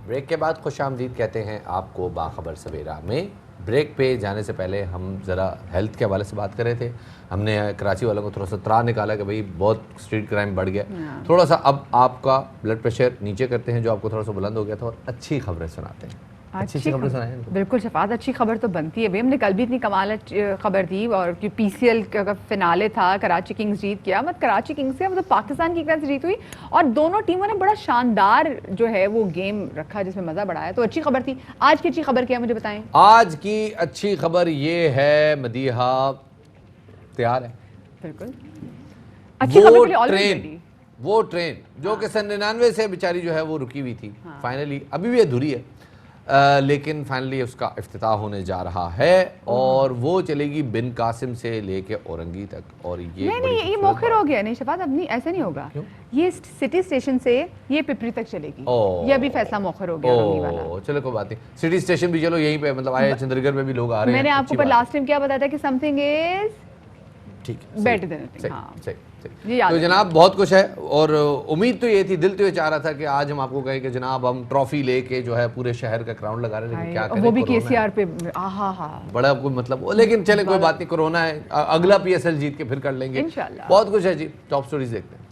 ब्रेक के बाद खुशामदीद कहते हैं आपको बाखबर सवेरा में। ब्रेक पे जाने से पहले हम ज़रा हेल्थ के हवाले से बात कर रहे थे। हमने कराची वालों को थोड़ा सा त्राह निकाला कि भाई बहुत स्ट्रीट क्राइम बढ़ गया, थोड़ा सा अब आपका ब्लड प्रेशर नीचे करते हैं जो आपको थोड़ा सा बुलंद हो गया था और अच्छी खबरें सुनाते हैं। अच्छी खबर सुनाएं। बिल्कुल शफात, अच्छी खबर तो बनती है भाई। हमने कल भी इतनी कमाल खबर दी और कि पीसीएल का फिनाले था, कराची किंग्स जीत गया। मतलब कराची किंग्स से मतलब पाकिस्तान की एक तरह से जीत हुई और दोनों टीमों ने बड़ा शानदार जो है वो गेम रखा जिसमें मजा बड़ा आया। तो अच्छी खबर थी। आज की अच्छी खबर क्या है मुझे बताएं। आज की अच्छी खबर ये है मदीहा तैयार है। बिल्कुल अच्छी खबर के लिए ऑलरेडी रेडी। वो ट्रेन जो कि सन 99 से बेचारी जो है वो रुकी हुई थी, फाइनली अभी भी अधूरी है, लेकिन फाइनली उसका इफ्तिताह होने जा रहा है और वो चलेगी बिन कासिम से लेके औरंगी तक। और ये नहीं ये मौखर हो गया। नहीं शफात, अब नहीं, ऐसा नहीं होगा। ये सिटी स्टेशन से ये पिपरी तक चलेगी। ये अभी फैसला मौखर हो गया औरंगी वाला। चलो कोई बात नहीं, सिटी स्टेशन भी चलो यहीं पे, मतलब आए चंडीगढ़ में भी लोग आ रहे हैं। मैंने आपको पर लास्ट टाइम क्या बताया था कि समथिंग इज ठीक है, बेटर देन नथिंग। हां सही। तो जनाब बहुत कुछ है और उम्मीद तो ये थी, दिल तो ये चाह रहा था कि आज हम आपको कहें कि जनाब हम ट्रॉफी लेके जो है पूरे शहर का क्राउन लगा रहे हैं, लेकिन क्या करें, वो भी केसीआर पे। बड़ा कोई मतलब, लेकिन चले कोई बात नहीं, कोरोना है, अगला पीएसएल जीत के फिर कर लेंगे इंशाल्लाह। बहुत कुछ है जी। टॉप स्टोरीज देखते हैं।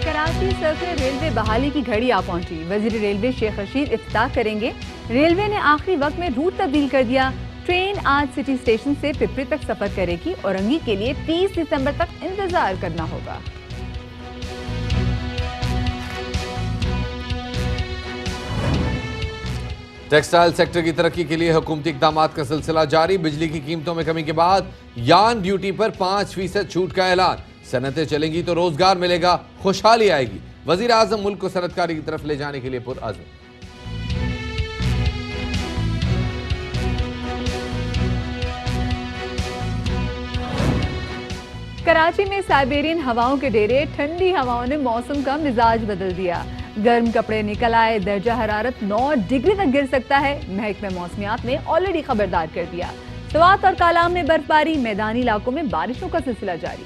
कराची सर्कुलर रेलवे बहाली की घड़ी आ पहुंची। वजीर रेलवे शेख रशीद इफ्ताह करेंगे। रेलवे ने आखिरी वक्त में रूट तब्दील कर दिया। ट्रेन आज सिटी स्टेशन से पिपरी तक सफर करेगी। औरंगी के लिए 30 दिसंबर तक इंतजार करना होगा। टेक्सटाइल सेक्टर की तरक्की के लिए हुकूमती इक़दामात का सिलसिला जारी। बिजली की कीमतों में कमी के बाद यान ड्यूटी पर 5% छूट का ऐलान। सनतें चलेंगी तो रोजगार मिलेगा, खुशहाली आएगी। वजीर आजम मुल्क को सनतकारी की तरफ ले जाने के लिए पुरअज़्म। कराची में साइबेरियन हवाओं के डेरे, ठंडी हवाओं ने मौसम का मिजाज बदल दिया। गर्म कपड़े निकल आए। दर्जा हरारत 9 डिग्री तक गिर सकता है। महकमा मौसमियात ने ऑलरेडी खबरदार कर दिया। स्वात और कालाम में बर्फबारी, मैदानी इलाकों में बारिशों का सिलसिला जारी।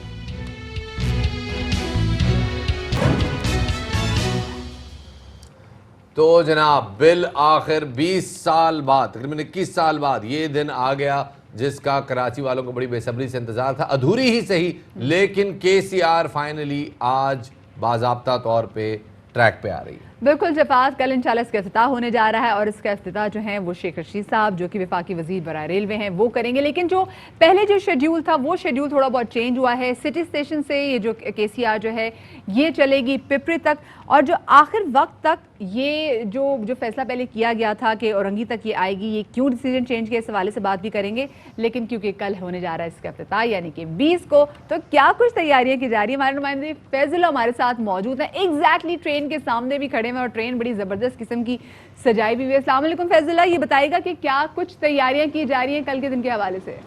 तो जनाब बिल आखिर 20 साल बाद, तकरीबन 21 साल बाद ये दिन आ गया जिसका कराची वालों को बड़ी बेसब्री से इंतजार था। अधूरी ही सही, लेकिन केसीआर फाइनली आज बाज़ाब्ता तौर पे ट्रैक पे आ रही है। बिल्कुल शफात, कल इंशाल्लाह इसका इफ्तिताह होने जा रहा है और इसका इफ्तिताह जो है वो शेख रशीद साहब जो कि वफाकी वजीर बराए रेलवे हैं वो करेंगे। लेकिन जो पहले जो शेड्यूल था वो शेड्यूल थोड़ा बहुत चेंज हुआ है। सिटी स्टेशन से ये जो केसीआर जो है ये चलेगी पिपरी तक और जो आखिर वक्त तक ये जो फैसला पहले किया गया था कि औरंगी तक ये आएगी, ये क्यों डिसीजन चेंज किया, इस हवाले से बात भी करेंगे। लेकिन क्योंकि कल होने जा रहा है इसका इफ्तिताह यानी कि 20 को, तो क्या कुछ तैयारियां की जा रही है। हमारे नुमाइंदे फैजुल्ला हमारे साथ मौजूद हैं, एग्जैक्टली ट्रेन के सामने भी खड़े हैं और ट्रेन बड़ी ज़बरदस्त किस्म की सजाई भी हुई है। अस्सलाम वालेकुम फैजुल्ला, ये बताएगा कि क्या कुछ तैयारियां की जा रही हैं कल के दिन के हवाले से।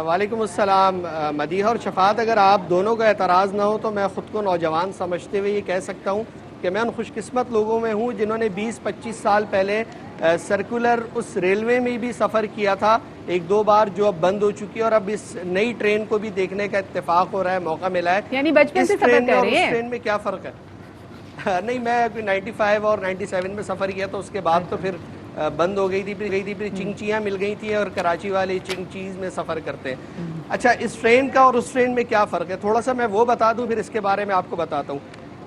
वालेकुम अस्सलाम मदीहा और शफात, अगर आप दोनों का एतराज़ ना हो तो मैं ख़ुद को नौजवान समझते हुए ये कह सकता हूँ कि मैं उन खुशकिस्मत लोगों में हूँ जिन्होंने 20-25 साल पहले सर्कुलर उस रेलवे में भी सफ़र किया था 1-2 बार, जो अब बंद हो चुकी है और अब इस नई ट्रेन को भी देखने का इत्तेफाक हो रहा है, मौका मिला है। यानी बचपन से सफ़र कर रहे हैं। ट्रेन में क्या फ़र्क है? नहीं, मैं 95 और 97 में सफ़र किया तो उसके बाद तो फिर बंद हो गई थी, फिर चिंचियाँ मिल गई थी और कराची वाले चिंग चीज़ में सफ़र करते हैं। अच्छा, इस ट्रेन का और उस ट्रेन में क्या फ़र्क है, थोड़ा सा मैं वो बता दूँ, फिर इसके बारे में आपको बताता हूँ।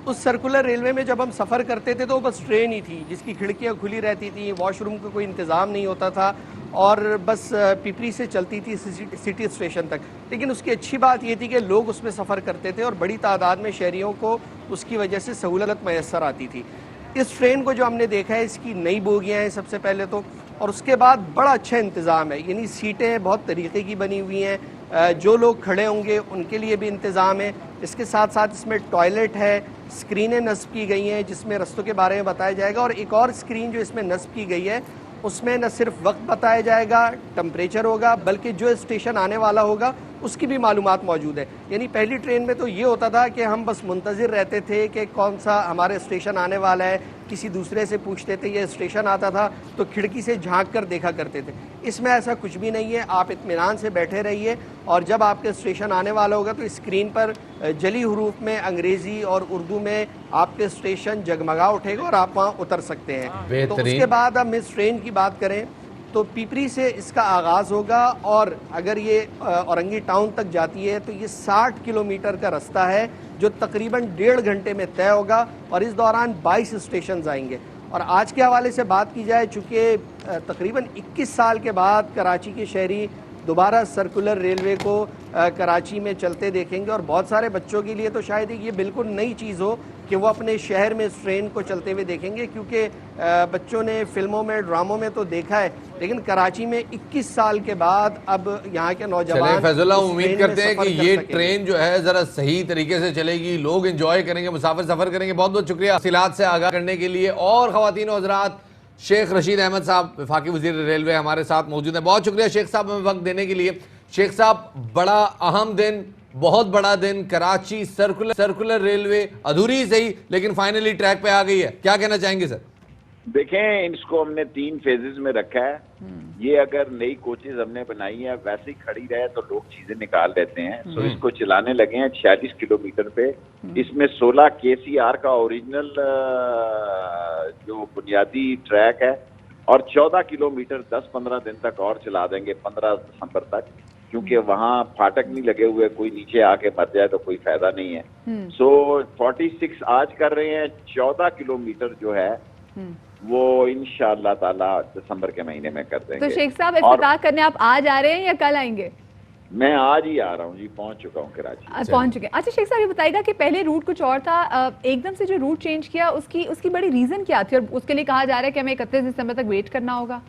उस सर्कुलर रेलवे में जब हम सफ़र करते थे तो बस ट्रेन ही थी जिसकी खिड़कियाँ खुली रहती थी, वॉशरूम का कोई इंतज़ाम नहीं होता था और बस पिपरी से चलती थी सिटी स्टेशन तक। लेकिन उसकी अच्छी बात ये थी कि लोग उसमें सफ़र करते थे और बड़ी तादाद में शहरियों को उसकी वजह से सहूलत मैसर आती थी। इस ट्रेन को जो हमने देखा है, इसकी नई बोगियाँ हैं सबसे पहले तो, और उसके बाद बड़ा अच्छा इंतज़ाम है, यानी सीटें बहुत तरीके की बनी हुई हैं, जो लोग खड़े होंगे उनके लिए भी इंतज़ाम है। इसके साथ साथ इसमें टॉयलेट है, स्क्रीनें नस्ब की गई हैं जिसमें रस्तों के बारे में बताया जाएगा, और एक और स्क्रीन जो इसमें नस्ब की गई है उसमें न सिर्फ वक्त बताया जाएगा, टेम्परेचर होगा, बल्कि जो स्टेशन आने वाला होगा उसकी भी मालूमात मौजूद है। यानी पहली ट्रेन में तो ये होता था कि हम बस मुंतज़िर रहते थे कि कौन सा हमारे स्टेशन आने वाला है, किसी दूसरे से पूछते थे, ये स्टेशन आता था तो खिड़की से झांक कर देखा करते थे। इसमें ऐसा कुछ भी नहीं है, आप इत्मीनान से बैठे रहिए और जब आपके स्टेशन आने वाला होगा तो स्क्रीन पर जली हरूफ में अंग्रेज़ी और उर्दू में आपके स्टेशन जगमगा उठेगा और आप वहाँ उतर सकते हैं। तो उसके बाद हम इस ट्रेन की बात करें तो तो पीपरी से इसका आगाज़ होगा और अगर ये औरंगी टाउन तक जाती है तो ये 60 किलोमीटर का रास्ता है जो तकरीबन 1.5 घंटे में तय होगा और इस दौरान 22 स्टेशन आएंगे। और आज के हवाले से बात की जाए, चूँकि तकरीबन 21 साल के बाद कराची के शहरी दोबारा सर्कुलर रेलवे को कराची में चलते देखेंगे और बहुत सारे बच्चों के लिए तो शायद ये बिल्कुल नई चीज़ हो कि वो अपने शहर में इस ट्रेन को चलते हुए देखेंगे, क्योंकि बच्चों ने फिल्मों में, ड्रामों में तो देखा है, लेकिन कराची में 21 साल के बाद अब यहाँ के नौजवान फैजुल्ला इस उम्मीद ट्रेन में करते हैं कि सफ़र कर ये सकेंगे। ट्रेन जो है जरा सही तरीके से चलेगी, लोग एंजॉय करेंगे, मुसाफिर सफर करेंगे। बहुत बहुत शुक्रिया तफसीलात से आगाह करने के लिए। और ख़वातीन और हज़रात, शेख रशीद अहमद साहब वफाकी वज़ीर रेलवे हमारे साथ मौजूद हैं। बहुत शुक्रिया शेख साहब हमें वक्त देने के लिए। शेख साहब, बड़ा अहम दिन, बहुत बड़ा दिन, कराची सर्कुलर रेलवे अधूरी सही लेकिन फाइनली ट्रैक पे आ गई है, क्या कहना चाहेंगे सर? देखें, इसको हमने 3 फेजेस में रखा है। ये अगर नई कोचेज हमने बनाई है वैसे ही खड़ी रहे तो लोग चीजें निकाल लेते हैं। सो इसको चलाने लगे हैं 46 किलोमीटर पे। इसमें 16 KCR का ओरिजिनल जो बुनियादी ट्रैक है और 14 किलोमीटर 10-15 दिन तक और चला देंगे, 15 दिसंबर तक, क्योंकि वहाँ फाटक नहीं लगे हुए, कोई नीचे आके मर जाए तो कोई फायदा नहीं है। सो 46 आज कर रहे हैं, 14 किलोमीटर जो है वो इंशाअल्लाह ताला दिसंबर के महीने में कर देंगे। तो शेख साहब, इफ्तिताह करने आप आज आ रहे हैं या कल आएंगे? मैं आज ही आ रहा हूँ जी, पहुँच चुका हूँ कराची। पहुंच चुके हैं। अच्छा शेख साहब, ये बताइएगा कि पहले रूट कुछ और था, एकदम से जो रूट चेंज किया उसकी बड़ी रीजन क्या थी, और उसके लिए कहा जा रहा है कि हमें 31 दिसंबर तक वेट करना होगा?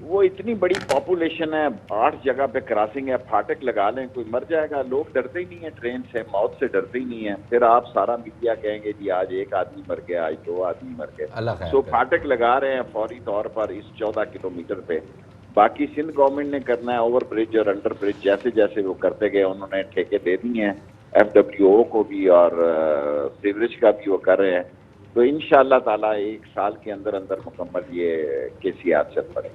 वो इतनी बड़ी पॉपुलेशन है, 8 जगह पे क्रॉसिंग है, फाटक लगा लें कोई मर जाएगा। लोग डरते ही नहीं है ट्रेन से, मौत से डरते ही नहीं है। फिर आप सारा मीडिया कहेंगे जी आज 1 आदमी मर गया, आज 2 आदमी मर गए। सो फाटक लगा रहे हैं फौरी तौर पर इस 14 किलोमीटर पे। बाकी सिंध गवर्नमेंट ने करना है ओवर ब्रिज और अंडर ब्रिज, जैसे जैसे वो करते गए उन्होंने ठेके दे दिए हैं, FWO को भी और सीवरेज का भी वो कर रहे हैं। तो इंशाअल्लाह ताला 1 साल के अंदर अंदर मुकम्मल ये KCR चल पड़े।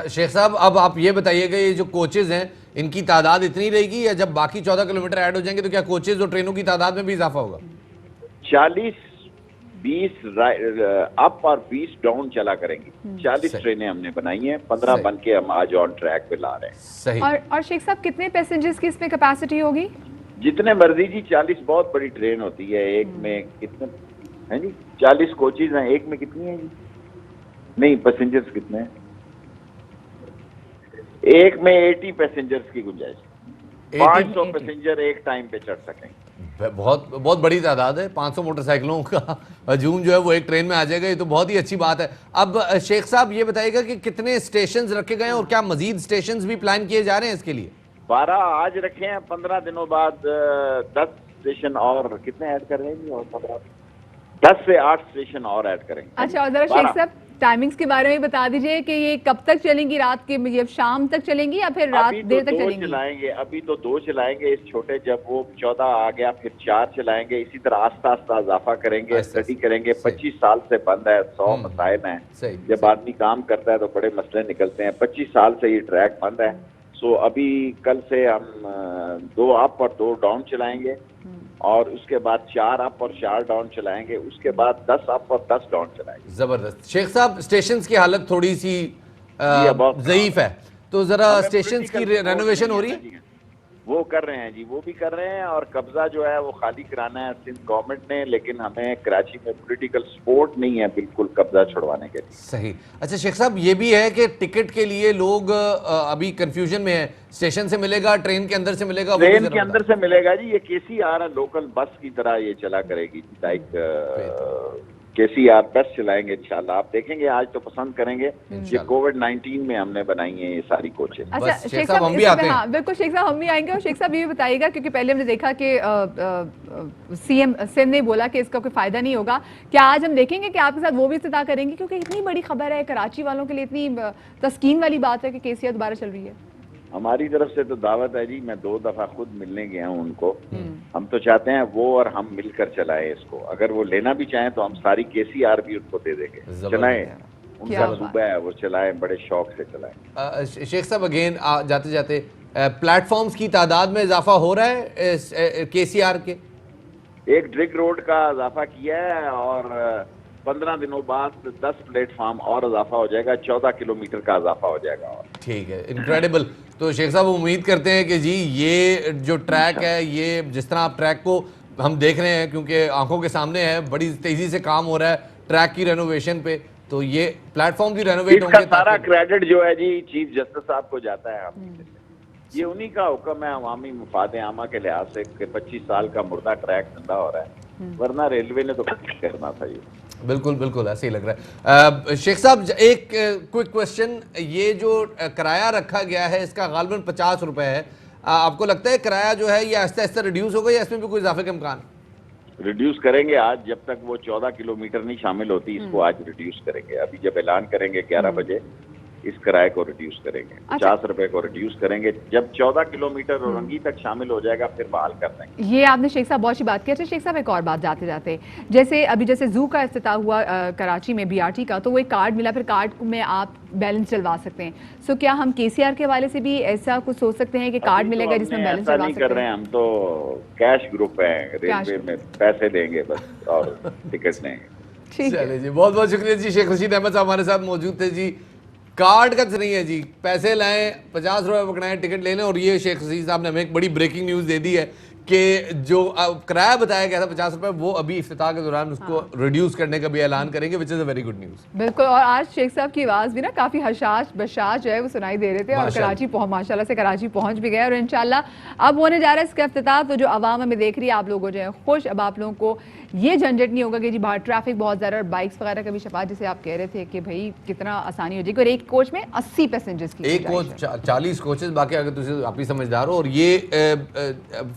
शेख साहब, अब आप ये बताइएगा, ये जो कोचेज हैं इनकी तादाद इतनी रहेगी या जब बाकी 14 किलोमीटर ऐड हो जाएंगे तो क्या कोचेज और ट्रेनों की तादाद में भी इजाफा होगा? 40-20 अप और 20 डाउन चला करेंगी। 40 ट्रेनें हमने बनाई हैं, 15 बन के हम आज ऑन ट्रैक पे ला रहे हैं। सही। और शेख साहब, कितने पैसेंजर्स की इसमें कैपेसिटी होगी? जितने मर्जी जी, 40 बहुत बड़ी ट्रेन होती है। एक में कितने हैं जी? 40 कोचेज हैं, एक में कितनी है जी? नहीं, पैसेंजर्स कितने हैं? एक में 80 पैसेंजर्स की गुंजाइश, 500 पैसेंजर एक टाइम पे चढ़ सकेंगे। बहुत बड़ी तादाद है। 500 मोटरसाइकिलों का हजूम जो है वो एक ट्रेन में आ जाएगा, ये तो बहुत ही अच्छी बात है। अब शेख साहब ये बताइएगा कि कितने स्टेशंस रखे गए हैं और क्या मजीद स्टेशंस भी प्लान किए जा रहे हैं इसके लिए? 12 आज रखे हैं, 15 दिनों बाद 10 स्टेशन और कितने ऐड कर रहे हैं? और 10 से 8 स्टेशन और ऐड करेंगे। अच्छा, और जरा शेख साहब टाइमिंग्स के बारे में बता दीजिए कि ये कब तक चलेंगी, रात के ये शाम तक चलेंगी या फिर रात देर तक चलेंगी? चलाएंगे अभी तो 2 चलाएंगे इस छोटे, जब वो 14 आ गया फिर 4 चलाएंगे। इसी तरह आस्ता आस्ता इजाफा करेंगे, स्टडी करेंगे। 25 साल से बंद है, 100 मसाइल हैं। जब आदमी काम करता है तो बड़े मसले निकलते हैं। 25 साल से ये ट्रैक बंद है। सो अभी कल से हम 2 अप और 2 डाउन चलाएंगे और उसके बाद 4 अप और 4 डाउन चलाएंगे। उसके बाद 10 अप और 10 डाउन चलाएंगे। जबरदस्त। शेख साहब, स्टेशंस की हालत थोड़ी सी ज़ईफ है, तो जरा स्टेशंस की रेनोवेशन हो रही है? वो कर रहे हैं जी, वो भी कर रहे हैं और कब्जा जो है वो खाली कराना है सिंध गवर्नमेंट ने, लेकिन हमें कराची में पॉलिटिकल सपोर्ट नहीं है बिल्कुल कब्जा छुड़वाने के लिए। सही। अच्छा शेख साहब, ये भी है कि टिकट के लिए लोग अभी कंफ्यूजन में है, स्टेशन से मिलेगा, ट्रेन के अंदर से मिलेगा? ट्रेन के अंदर से मिलेगा जी, ये KCR लोकल बस की तरह ये चला करेगी, लाइक KCR बस चलाएंगे इंशाल्लाह। आप देखेंगे आज तो पसंद करेंगे। ये कोविड-19 में हमने बनाई है ये सारी कोचें। अच्छा शेख साहब, हम भी आते हैं। हाँ बिल्कुल शेख साहब, हम भी आएंगे। और शेख साहब ये भी बताइएगा, क्योंकि पहले हमने देखा कि CM सिंध ने बोला कि इसका कोई फायदा नहीं होगा, क्या आज हम देखेंगे कि आपके साथ वो भी इफ्तिताह करेंगे? क्योंकि इतनी बड़ी खबर है, कराची वालों के लिए इतनी तस्कीन वाली बात है कि KCR दोबारा चल रही है। हमारी तरफ से तो दावत है जी, मैं 2 दफा खुद मिलने गया हूँ उनको। हम तो चाहते हैं वो और हम मिलकर चलाएं इसको। अगर वो लेना भी चाहें तो हम सारी KCR भी उनको दे देंगे, चलाएं। उनका सूबा है, वो चलाएं, बड़े शौक से चलाएं। शेख साहब, अगेन जाते जाते प्लेटफॉर्म्स की तादाद में इजाफा हो रहा है KCR के? एक ड्रिग रोड का इजाफा किया है और 15 दिनों बाद 10 प्लेटफॉर्म और इजाफा हो जाएगा, 14 किलोमीटर का इजाफा हो जाएगा। और ठीक है, इनक्रेडिबल। तो शेख साहब उम्मीद करते हैं कि जी ये जो ट्रैक है, ये जिस तरह आप ट्रैक को हम देख रहे हैं, क्योंकि आंखों के सामने है, बड़ी तेजी से काम हो रहा है ट्रैक की रेनोवेशन पे, तो ये प्लेटफॉर्म भी रेनोवेट इसका होंगे। सारा क्रेडिट जो है जी चीफ जस्टिस साहब को जाता है। ये उन्हीं का हुक्म है अवामी मफाद आमा के लिहाज से कि 25 साल का मुर्दा ट्रैक जिंदा हो रहा है, वरना रेलवे ने तो कुछ करना था। ये बिल्कुल बिल्कुल ऐसे ही लग रहा है। शेख साहब एक क्विक क्वेश्चन, ये जो किराया रखा गया है इसका गालबन 50 रुपए है, आपको लगता है किराया जो है ये आहिस्ता आहिस्ता रिड्यूस होगा या इसमें भी कोई इजाफे का इम्कान? रिड्यूस करेंगे आज, जब तक वो 14 किलोमीटर नहीं शामिल होती इसको आज रिड्यूस करेंगे। अभी जब ऐलान करेंगे 11 बजे इस किराए को रिड्यूस करेंगे, 50 रुपए को रिड्यूस करेंगे। जब 14 किलोमीटर औरंगी तक शामिल हो जाएगा फिर बहाल कर देंगे। ये आपने शेख साहब बहुत सी बात की। अच्छा शेख साहब एक और बात जाते जाते, जैसे अभी जैसे जू का इफ्तिताह हुआ कराची में BRT का, तो वो एक कार्ड मिला, फिर कार्ड में आप बैलेंस चलवा सकते हैं। सो क्या हम KCR के हवाले से भी ऐसा कुछ सोच सकते हैं कि कार्ड मिलेगा जिसमें बैलेंस चलवा सकते हैं? कर रहे हैं हम तो कैश ग्रुप है, रेलवे में पैसे देंगे बस और टिकट देंगे। चलिए जी, बहुत बहुत शुक्रिया जी। शेख रशीद अहमद साहब हमारे साथ मौजूद थे जी। कार्ड का नहीं है जी, पैसे लाएं, 50 रुपए पकड़ाएं, टिकट ले लें। और ये शेख रशीद साहब ने हमें एक बड़ी ब्रेकिंग न्यूज़ दे दी है कि जो किराया बताया गया था 50 रुपए, वो अभी इफ्तिताह के दौरान उसको रिड्यूस करने का भी ऐलान करेंगे, which is a very good news. बिल्कुल। और आज शेख साहब की आवाज़ भी ना काफ़ी हशाश बशाश जो है वो सुनाई दे रहे थे, और कराची माशाल्लाह से कराची पहुंच भी गए, और इंशाल्लाह अब होने जा रहा है इसका इफ्तिताह। तो जो आवाम हमें देख रही है, आप लोगों जो है खुश, अब आप लोगों को ये झंझट नहीं होगा कि जी बाहर ट्रैफिक बहुत ज़्यादा और बाइक्स वगैरह का भी शफात, जैसे आप कह रहे थे कि भाई कितना आसानी हो जाएगी। और एक कोच में 80 पैसेंजर्स की, एक कोच 40 कोचेस, बाकी अगर तुम आप ही समझदार हो। और ये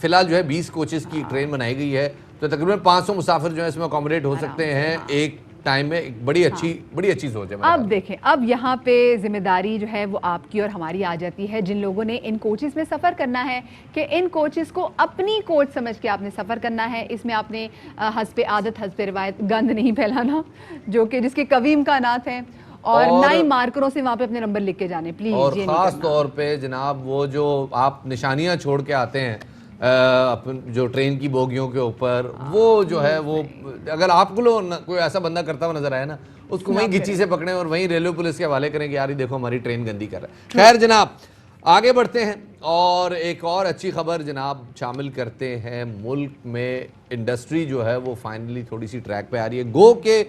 फिलहाल जो है 20 कोचेस की ट्रेन बनाई गई है, तो तकरीबन 500 मुसाफिर जो है इसमें अकोमोडेट हो सकते हैं एक टाइम में। एक बड़ी अच्छी सोच है। अब देखें, अब यहाँ पे जिम्मेदारी जो है वो आपकी और हमारी आ जाती है, जिन लोगों ने इन कोचेस में सफ़र करना है, कि इन कोचेस को अपनी कोच समझ के आपने सफ़र करना है। इसमें आपने हस्बे आदत हस्बे रिवायत गंद नहीं फैलाना, जो कि जिसके कवी इम्कानात हैं, और ना ही मार्करों से वहाँ पे अपने नंबर लिख के जाने प्लीज। और ख़ास तौर पे जनाब वो जो आप निशानियाँ छोड़ के आते हैं अपन जो ट्रेन की बोगियों के ऊपर, वो जो है वो अगर आपको कोई ऐसा बंदा करता हुआ नजर आए ना, उसको वहीं गिच्ची से पकड़ें और वहीं रेलवे पुलिस के हवाले करें कि यार ये देखो हमारी ट्रेन गंदी कर रहा है। खैर जनाब आगे बढ़ते हैं और एक और अच्छी खबर जनाब शामिल करते हैं। मुल्क में इंडस्ट्री जो है वो फाइनली थोड़ी सी ट्रैक पे आ रही है। गो के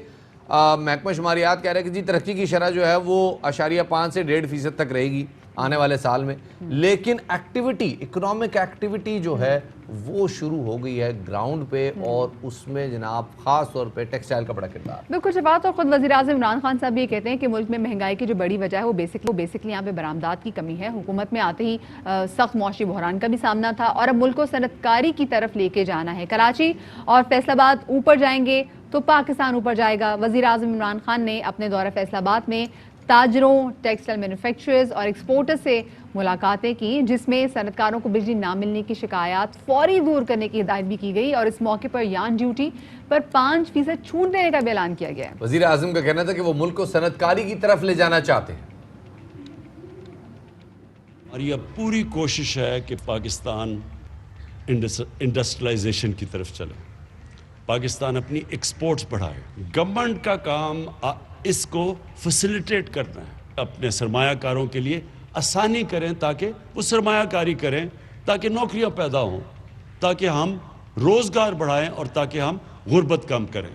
महकमा शुमारियात कह रहे हैं कि जी तरक्की की शरह जो है वो 0.5 से 1.5% तक रहेगी आने वाले साल में, लेकिन एक्टिविटी, इकोनॉमिक एक्टिविटी जो है वो शुरू हो गई है ग्राउंड पे, और उसमें जनाब खास तौर पे टेक्सटाइल का बड़ा किरदार। बिल्कुल शफात। और खुद वज़ीर-ए-आज़म इमरान खान साहब भी कहते हैं कि मुल्क में महंगाई की जो बड़ी वजह है वो बेसिकली यहाँ पे बरामदात की कमी है। हुकूमत में आते ही सख्त मौशी बहरान का भी सामना था, और अब मुल्क को सनतकारी की तरफ लेके जाना है। कराची और फैसलाबाद ऊपर जाएंगे तो पाकिस्तान ऊपर जाएगा। वज़ीर-ए-आज़म इमरान खान ने अपने दौरा फैसलाबाद में ताजरों, टेक्सटाइल मैन्युफैक्चरर्स और एक्सपोर्टर्स से मुलाकातें की, जिसमें सनतकारों को बिजली ना मिलने की शिकायत फौरी दूर करने की हिदायत भी की गई, और इस मौके पर यान ड्यूटी पर 5% छूट देने का भी ऐलान किया गया है। वज़ीर आज़म का कहना था कि वो मुल्क को सनतकारी की तरफ ले जाना चाहते हैं, और यह पूरी कोशिश है कि पाकिस्तान इंडस्ट्रियलाइजेशन की तरफ चले, पाकिस्तान अपनी एक्सपोर्ट्स बढ़ाए। गवर्नमेंट का काम इसको फैसिलिटेट करना है, अपने सरमायाकारों के लिए आसानी करें ताकि वो सरमायाकारी करें, ताकि नौकरियां पैदा हों, ताकि हम रोजगार बढ़ाएं और ताकि हम गुर्बत कम करें।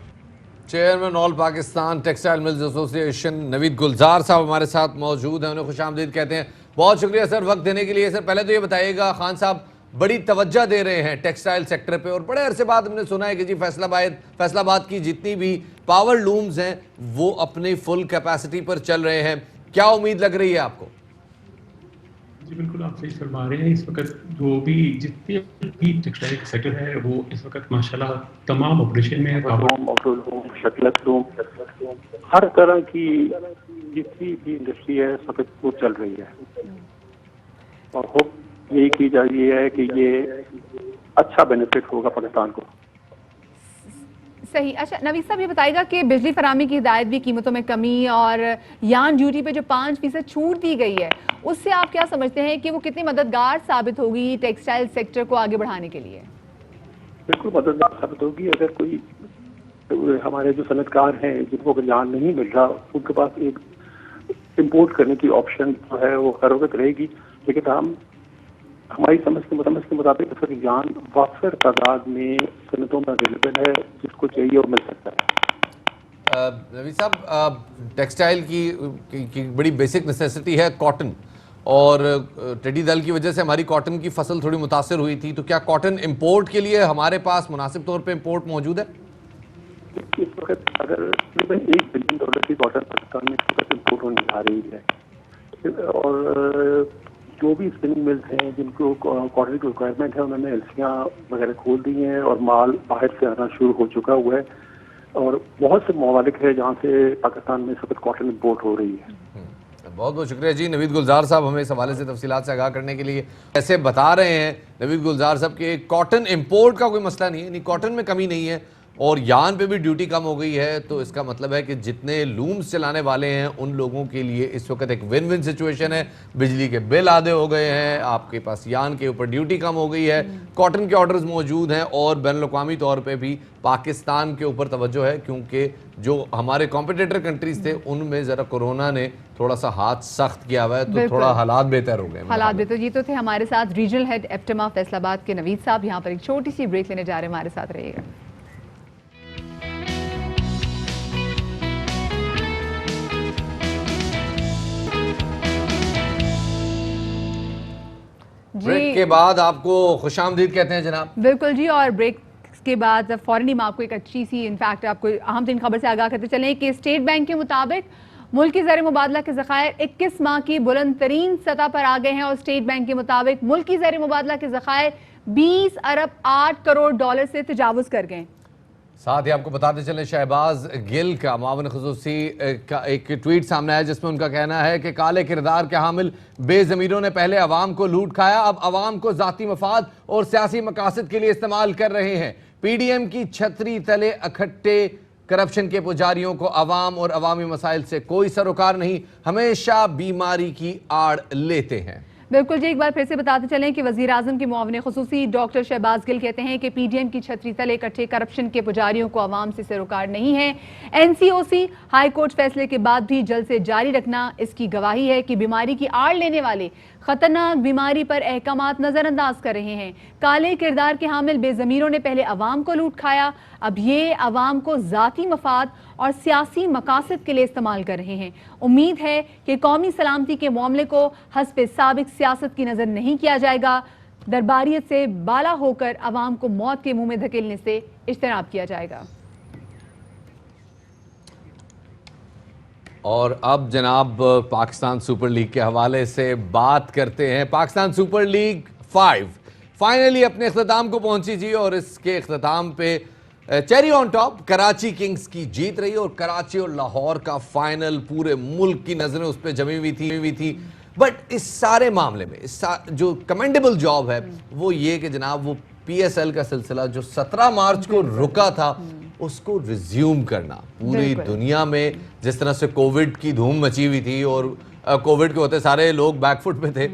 Chairman all Pakistan textile mills association Naveed Gulzar Sahab हमारे साथ मौजूद हैं, उन्हें खुशामदीद कहते हैं। बहुत शुक्रिया सर वक्त देने के लिए। सर पहले तो ये बताइएगा, खान साहब बड़ी तवज्जो दे रहे हैं टेक्सटाइल सेक्टर पे, और बड़े अरसे बाद हमने सुना है कि जी फैसलाबाद की जितनी भी पावर लूम्स हैं वो अपनी फुल कैपेसिटी पर चल रहे हैं। क्या उम्मीद लग रही है आपको? जी बिल्कुल आप सही फरमा रहे हैं। इस वक्त जो भी जितने भी टेक्सटाइल सेक्टर है वो इस वक्त माशाल्लाह तमाम ऑपरेशन में है। हर तरह की जितनी भी इंडस्ट्री है इस वक्त वो चल रही है, और होप यही की जा रही है कि ये अच्छा बेनिफिट होगा पाकिस्तान को। सही। अच्छा नवीद साहब ये बताएगा कि बिजली फरामी की हिदायत भी, कीमतों में कमी और यान ड्यूटी पे जो 5% छूट दी गई है, उससे आप क्या समझते हैं कि वो कितनी मददगार साबित होगी टेक्सटाइल सेक्टर को आगे बढ़ाने के लिए? बिल्कुल मददगार साबित होगी। अगर कोई हमारे जो सनतकार हैं जिनको ज्ञान नहीं मिल रहा, उनके पास एक इम्पोर्ट करने की ऑप्शन जो है वो हर वक्त रहेगी। लेकिन हमारी समझ के मुताबिक इसका ज्ञान वाफिर तादाद में सनतों में अवेलेबल है, जिसको चाहिए और मिल सकता है। नवीद साहब, टेक्सटाइल की बड़ी बेसिक नेसेसिटी है कॉटन, और टिड्डी दल की वजह से हमारी कॉटन की फसल थोड़ी मुतासर हुई थी, तो क्या कॉटन इंपोर्ट के लिए हमारे पास मुनासिब तौर पे इंपोर्ट मौजूद है? इस वक्त अगर $1 बिलियन की कॉटन पाकिस्तान में इस वक्त इम्पोर्ट होने जा रही है, और जो भी स्पिनिंग मिल्स हैं जिनको कॉटन की रिक्वायरमेंट है, उन्होंने एलसियाँ वगैरह खोल दी हैं और माल बाहर से आना शुरू हो चुका हुआ है। और बहुत से ममालिक है जहाँ से पाकिस्तान में इस वक्त कॉटन इम्पोर्ट हो रही है। बहुत बहुत शुक्रिया जी नवीद गुलजार साहब, हमें इस हवाले से तफसीलात से आगाह करने के लिए। ऐसे बता रहे हैं नवीद गुलजार साहब कि कॉटन इंपोर्ट का कोई मसला नहीं है, नहीं कॉटन में कमी नहीं है, और यान पे भी ड्यूटी कम हो गई है, तो इसका मतलब है कि जितने लूम्स चलाने वाले हैं उन लोगों के लिए इस वक्त एक विन विन सिचुएशन है। बिजली के बिल आधे हो गए हैं, आपके पास यान के ऊपर ड्यूटी कम हो गई है, कॉटन के ऑर्डर्स मौजूद हैं, और बैनुल-अक़वामी तौर पे भी पाकिस्तान के ऊपर तवज्जो है, क्योंकि जो हमारे कॉम्पिटिटर कंट्रीज थे उनमें ज़रा कोरोना ने थोड़ा सा हाथ सख्त किया हुआ है, तो थोड़ा हालात बेहतर हो गए। हालात बेहतर। ये तो थे हमारे साथ रीजनल हेड एफ्टेमा फैसलाबाद के नवीद साहब। यहाँ पर एक छोटी सी ब्रेक लेने जा रहे हैं, हमारे साथ रहिएगा। ब्रेक के बाद आपको खुशामदीद कहते हैं जनाब। बिल्कुल जी, और ब्रेक के बाद फौरन ही मैं आपको एक अच्छी सी इनफैक्ट आपको अहम तीन खबर से आगाह करते चलें कि स्टेट बैंक के मुताबिक मुल्क की ज़र मुबादला के ज़खायर 21 माह की बुलंद तरीन सतह पर आ गए हैं, और स्टेट बैंक के मुताबिक मुल्क की ज़र मुबादला के ज़खायर 20 अरब 8 करोड़ डॉलर से तजावुज़ कर गए। साथ ही आपको बताते चले शहबाज गिल का मावन खुसूसी का एक ट्वीट सामने आया, जिसमें उनका कहना है कि काले किरदार के हामिल बेज़मीरों ने पहले अवाम को लूट खाया, अब अवाम को जाती मफाद और सियासी मकासद के लिए इस्तेमाल कर रहे हैं। पीडीएम की छतरी तले इकट्ठे करप्शन के पुजारियों को अवाम और अवामी मसाइल से कोई सरोकार नहीं, हमेशा बीमारी की आड़ लेते हैं। बिल्कुल जी, एक बार फिर से बताते चलें कि वज़ीर आज़म के मुआविन खुसूसी डॉक्टर शहबाज गिल कहते हैं कि पीडीएम की छतरी तले इकट्ठे करप्शन के पुजारियों को अवाम से सरोकार नहीं है। एनसीओसी हाई कोर्ट फैसले के बाद भी जल्द से जारी रखना इसकी गवाही है कि बीमारी की आड़ लेने वाले खतरनाक बीमारी पर अहकामात नजरअंदाज कर रहे हैं। काले किरदार के हामिल बेज़मीरों ने पहले अवाम को लूट खाया, अब ये अवाम को जाती मफाद और सियासी मकासद के लिए इस्तेमाल कर रहे हैं। उम्मीद है कि कौमी सलामती के मामले को हस्ब साबिक सियासत की नज़र नहीं किया जाएगा। दरबारियत से बाला होकर अवाम को मौत के मुंह में धकेलने से इज्तनाब किया जाएगा। और अब जनाब पाकिस्तान सुपर लीग के हवाले से बात करते हैं। पाकिस्तान सुपर लीग 5 फाइनली अपने अख्ताम को पहुंची जी, और इसके अख्ताम पे cherry on top Karachi Kings की जीत रही, और कराची और लाहौर का फाइनल पूरे मुल्क की नजरें उस पर जमी हुई थी। बट इस सारे मामले में जो कमेंडेबल जॉब है वो ये कि जनाब वो PSL का सिलसिला जो 17 मार्च को रुका था उसको रिज्यूम करना। पूरी दुनिया में जिस तरह से कोविड की धूम मची हुई थी और कोविड के होते सारे लोग बैकफुट पे थे,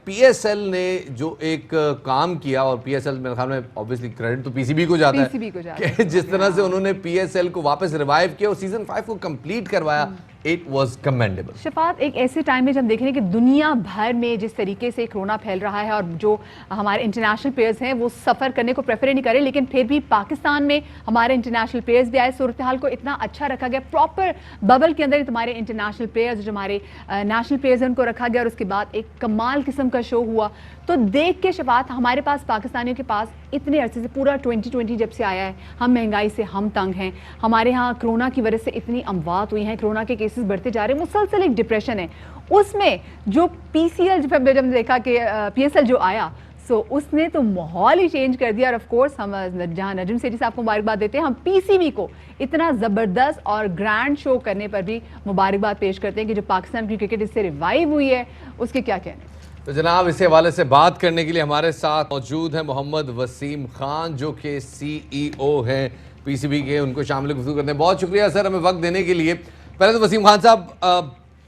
PSL ने जो एक काम किया, और PSL मेरे ख्याल में ऑब्वियसली क्रेडिट तो PCB को जाता है कि जिस तरह से उन्होंने PSL को वापस रिवाइव किया और सीजन 5 को कंप्लीट करवाया, इट वाज कमेंडेबल। शफात, एक ऐसे टाइम में जब देख रहे हैं कि दुनिया भर में जिस तरीके से कोरोना फैल रहा है और जो हमारे इंटरनेशनल प्लेयर्स हैं वो सफ़र करने को प्रेफर नहीं करें, लेकिन फिर भी पाकिस्तान में हमारे इंटरनेशनल प्लेयर्स भी आए, सूरत हाल को इतना अच्छा रखा गया, प्रॉपर बबल के अंदर तुम्हारे इंटरनेशनल प्लेयर्स जो हमारे नेशनल प्लेयर्स हैं उनको रखा गया, और उसके बाद एक कमाल किस्म का शो हुआ। तो देख के शफात, हमारे पास पाकिस्तानियों के पास इतने अरसे से पूरा 2020 जब से आया है, हम महंगाई से हम तंग हैं, हमारे यहाँ कोरोना की वजह से इतनी अमवात हुई हैं, कोरोना के केसेस बढ़ते जा रहे हैं, मुसलसल एक डिप्रेशन है। उसमें जो PCL जब देखा कि PSL जो आया, सो उसने तो माहौल ही चेंज कर दिया। और ऑफ कोर्स हम जहाँ नजम सेठी साहब को मुबारकबाद देते हैं, हम PCB को इतना ज़बरदस्त और ग्रैंड शो करने पर भी मुबारकबाद पेश करते हैं कि जो पाकिस्तान की क्रिकेट इससे रिवाइव हुई है, उसके क्या कहने। तो जनाब इस हवाले से बात करने के लिए हमारे साथ मौजूद हैं मोहम्मद वसीम खान, जो कि CEO हैं PCB के, उनको शामिल गुफ्तगू करते हैं। बहुत शुक्रिया सर हमें वक्त देने के लिए। पहले तो वसीम खान साहब,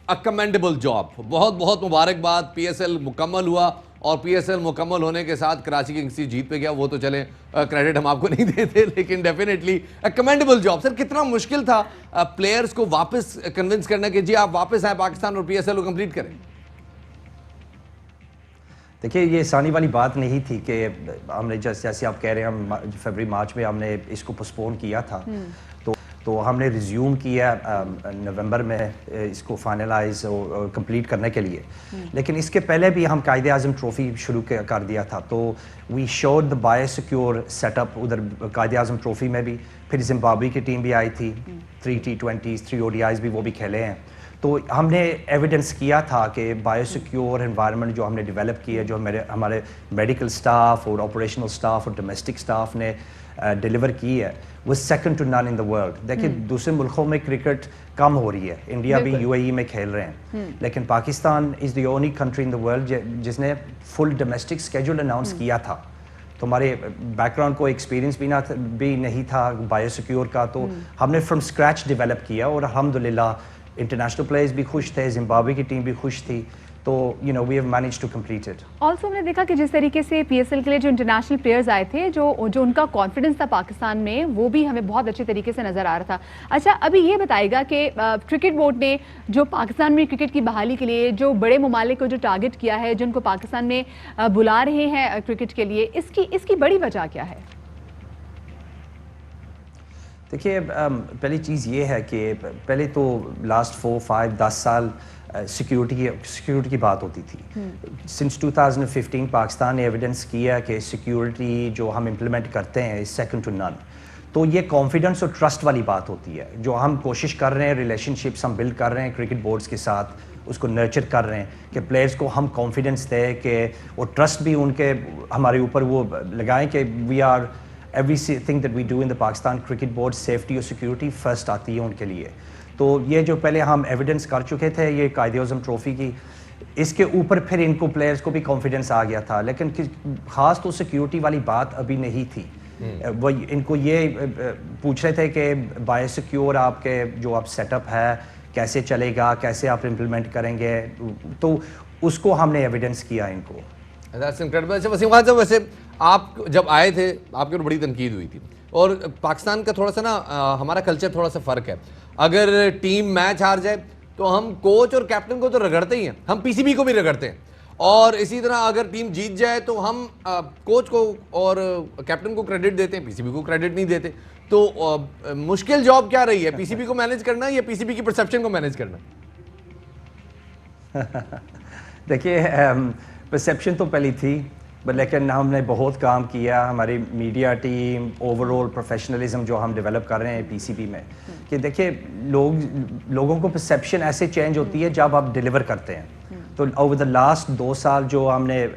अ कमेंडेबल जॉब, बहुत बहुत मुबारकबाद, PSL मुकम्मल हुआ और पीएसएल मुकम्मल होने के साथ कराची किंग्स की जीत पे गया, वो तो चले क्रेडिट हम आपको नहीं देते, लेकिन डेफिनेटली कमेंडेबल जॉब। सर कितना मुश्किल था प्लेयर्स को वापस कन्विंस करना कि जी आप वापस आए पाकिस्तान और पीएसएल को कंप्लीट करें? देखिए ये आसानी वाली बात नहीं थी कि हमने जैसे आप कह रहे हैं हम फरवरी मार्च में हमने इसको पोस्टपोन किया था, तो हमने रिज्यूम किया नवंबर में इसको फाइनलाइज और कंप्लीट करने के लिए। लेकिन इसके पहले भी हम कायदे आज़म ट्रॉफ़ी शुरू कर दिया था, तो we showed the biosecure setup उधर कायदे आज़म ट्रॉफ़ी में भी। फिर जिम्बाब्वे की टीम भी आई थी, 3 T20s 3 ODIs भी वो भी खेले हैं। तो हमने एविडेंस किया था कि बायोसिक्योर एनवायरनमेंट जो हमने डेवलप की है, जो हमारे मेडिकल स्टाफ और ऑपरेशनल स्टाफ और डोमेस्टिक स्टाफ ने डिलीवर की है, वो second to none in the world. देखिए दूसरे मुल्कों में क्रिकेट कम हो रही है, इंडिया भी UAE में खेल रहे हैं, लेकिन Pakistan is the only country in the world जिसने फुल डोमेस्टिक स्केड्यूल अनाउंस किया था। तो हमारे बैकग्राउंड को एक्सपीरियंस भी नहीं था बायोसिक्योर का, तो हमने फ्रॉम स्क्रैच डेवलप किया और अल्हम्दुलिल्लाह इंटरनेशनल प्लेयर्स भी खुश थे, जिम्बाब्वे की टीम भी खुश थी, तो we have managed to complete it. Also हमने देखा कि जिस तरीके से PSL के लिए जो इंटरनेशनल प्लेयर्स आए थे, जो उनका कॉन्फिडेंस था पाकिस्तान में, वो भी हमें बहुत अच्छे तरीके से नज़र आ रहा था। अच्छा, अभी ये बताइएगा कि क्रिकेट बोर्ड ने जो पाकिस्तान में क्रिकेट की बहाली के लिए जो बड़े ममालिक को जो टारगेट किया है, जो उनको पाकिस्तान में बुला रहे हैं क्रिकेट के लिए, इसकी बड़ी वजह क्या है? देखिए पहली चीज़ ये है कि पहले तो लास्ट 4, 5, 10 साल सिक्योरिटी की बात होती थी। सिंस 2015 पाकिस्तान ने एविडेंस किया कि सिक्योरिटी जो हम इम्प्लीमेंट करते हैं इज सेकंड टू नन। तो ये कॉन्फिडेंस और ट्रस्ट वाली बात होती है, जो हम कोशिश कर रहे हैं, रिलेशनशिप्स हम बिल्ड कर रहे हैं क्रिकेट बोर्ड्स के साथ, उसको नर्चर कर रहे हैं कि प्लेयर्स को हम कॉन्फिडेंस दें कि वो ट्रस्ट भी उनके हमारे ऊपर वो लगाएं कि we are everything that we do in the Pakistan Cricket Board, safety और सिक्योरिटी फर्स्ट आती है उनके लिए। तो ये जो पहले हम एविडेंस कर चुके थे ये कायदे आज़म ट्रॉफ़ी की, इसके ऊपर फिर इनको प्लेयर्स को भी कॉन्फिडेंस आ गया था, लेकिन ख़ास तो सिक्योरिटी वाली बात अभी नहीं थी। वो इनको ये पूछ रहे थे कि बायोसिक्योर आपके जो आप सेटअप है कैसे चलेगा, कैसे आप इम्प्लीमेंट करेंगे, तो उसको हमने एविडेंस किया इनको। That's incredible। अच्छा वसीम खान साहब, वैसे आप जब आए थे आपके ऊपर बड़ी तनकीद हुई थी, और पाकिस्तान का थोड़ा सा ना हमारा कल्चर थोड़ा सा फ़र्क है। अगर टीम मैच हार जाए तो हम कोच और कैप्टन को तो रगड़ते ही हैं, हम PCB को भी रगड़ते हैं, और इसी तरह अगर टीम जीत जाए तो हम कोच को और कैप्टन को क्रेडिट देते हैं, PCB को क्रेडिट नहीं देते। तो मुश्किल जॉब क्या रही है, PCB को मैनेज करना या PCB की परसेप्शन को मैनेज करना? देखिए परसेप्शन तो पहले थी, लेकिन हमने बहुत काम किया, हमारी मीडिया टीम, ओवरऑल प्रोफेशनलिज्म जो हम डेवलप कर रहे हैं PCB में, कि देखिए लोगों को परसेप्शन ऐसे चेंज होती है जब आप डिलीवर करते हैं। तो ओवर द लास्ट 2 साल जो हमने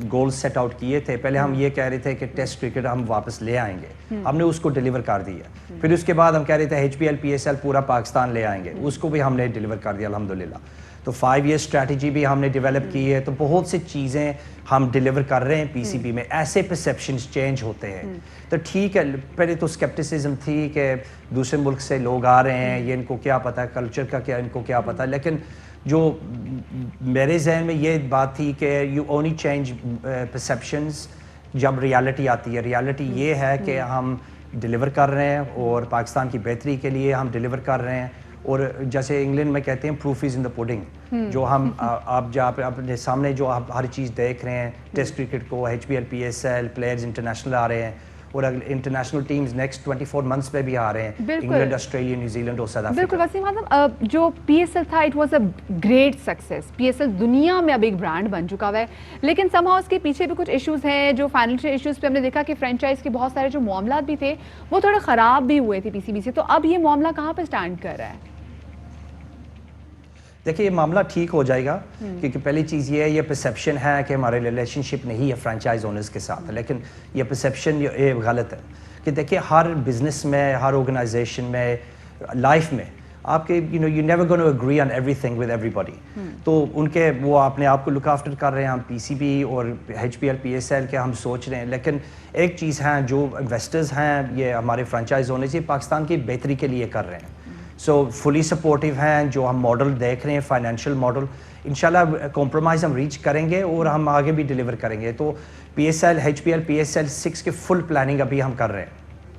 गोल सेट आउट किए थे, पहले हम ये कह रहे थे कि टेस्ट क्रिकेट हम वापस ले आएंगे, हमने उसको डिलीवर कर दिया। फिर उसके बाद हम कह रहे थे HPL PSL पूरा पाकिस्तान ले आएंगे, उसको भी हमने डिलीवर कर दिया अल्हम्दुलिल्लाह। तो 5 ईयर स्ट्रैटेजी भी हमने डेवलप की है, तो बहुत सी चीज़ें हम डिलीवर कर रहे हैं PCB में। ऐसे परसेप्शंस चेंज होते हैं, तो ठीक है पहले तो स्केप्टिसिज्म थी कि दूसरे मुल्क से लोग आ रहे हैं, ये इनको क्या पता, कल्चर का क्या इनको क्या पता, लेकिन जो मेरे जहन में ये बात थी कि यू ओनली चेंज परसेप्शंस जब रियलिटी आती है। रियलिटी ये है कि हम डिलीवर कर रहे हैं और पाकिस्तान की बेहतरी के लिए हम डिलीवर कर रहे हैं, और जैसे इंग्लैंड में कहते हैं proof is in the pudding. जो हम आप जहाँ पे अपने सामने जो आप हर चीज़ देख रहे हैं, टेस्ट क्रिकेट को, HPL PSL प्लेयर्स इंटरनेशनल आ रहे हैं, और अगर इंटरनेशनल टीम्स नेक्स्ट 24 मंथ्स पे भी आ रहे हैं, इंग्लैंड, ऑस्ट्रेलिया, न्यूजीलैंड और साउथ अफ्रीका। बिल्कुल वसीम खान, जो PSL था it was a great success. PSL दुनिया में अब एक ब्रांड बन चुका हुआ है, लेकिन समहाउ उसके पीछे भी कुछ इश्यूज हैं, जो फाइनेंशियल इश्यूज पे हमने देखा कि फ्रेंचाइज के बहुत सारे जो मामला भी थे वो थोड़े ख़राब भी हुए थे PCB से। तो अब ये मामला कहाँ पर स्टैंड कर रहा है? देखिए ये मामला ठीक हो जाएगा, क्योंकि पहली चीज़ ये है, ये परसेप्शन है कि हमारे रिलेशनशिप नहीं है फ्रेंचाइज ओनर्स के साथ, लेकिन ये परसेप्शन ये गलत है। कि देखिए हर बिजनेस में, हर ऑर्गेनाइजेशन में, लाइफ में आपके you never gonna agree on everything with everybody. तो उनके वो अपने आप को लुक आफ्टर कर रहे हैं, हम PCB और HPL PSL के हम सोच रहे हैं, लेकिन एक चीज़ है जो इन्वेस्टर्स हैं, ये हमारे फ्रेंचाइज ओनर्स, ये पाकिस्तान की बेहतरी के लिए कर रहे हैं। सो फुली सपोर्टिव हैं। जो हम मॉडल देख रहे हैं फाइनेंशियल मॉडल, इंशाल्लाह कॉम्प्रोमाइज़ हम रीच करेंगे और हम आगे भी डिलीवर करेंगे। तो PSL HPL PSL 6 के फुल प्लानिंग अभी हम कर रहे हैं।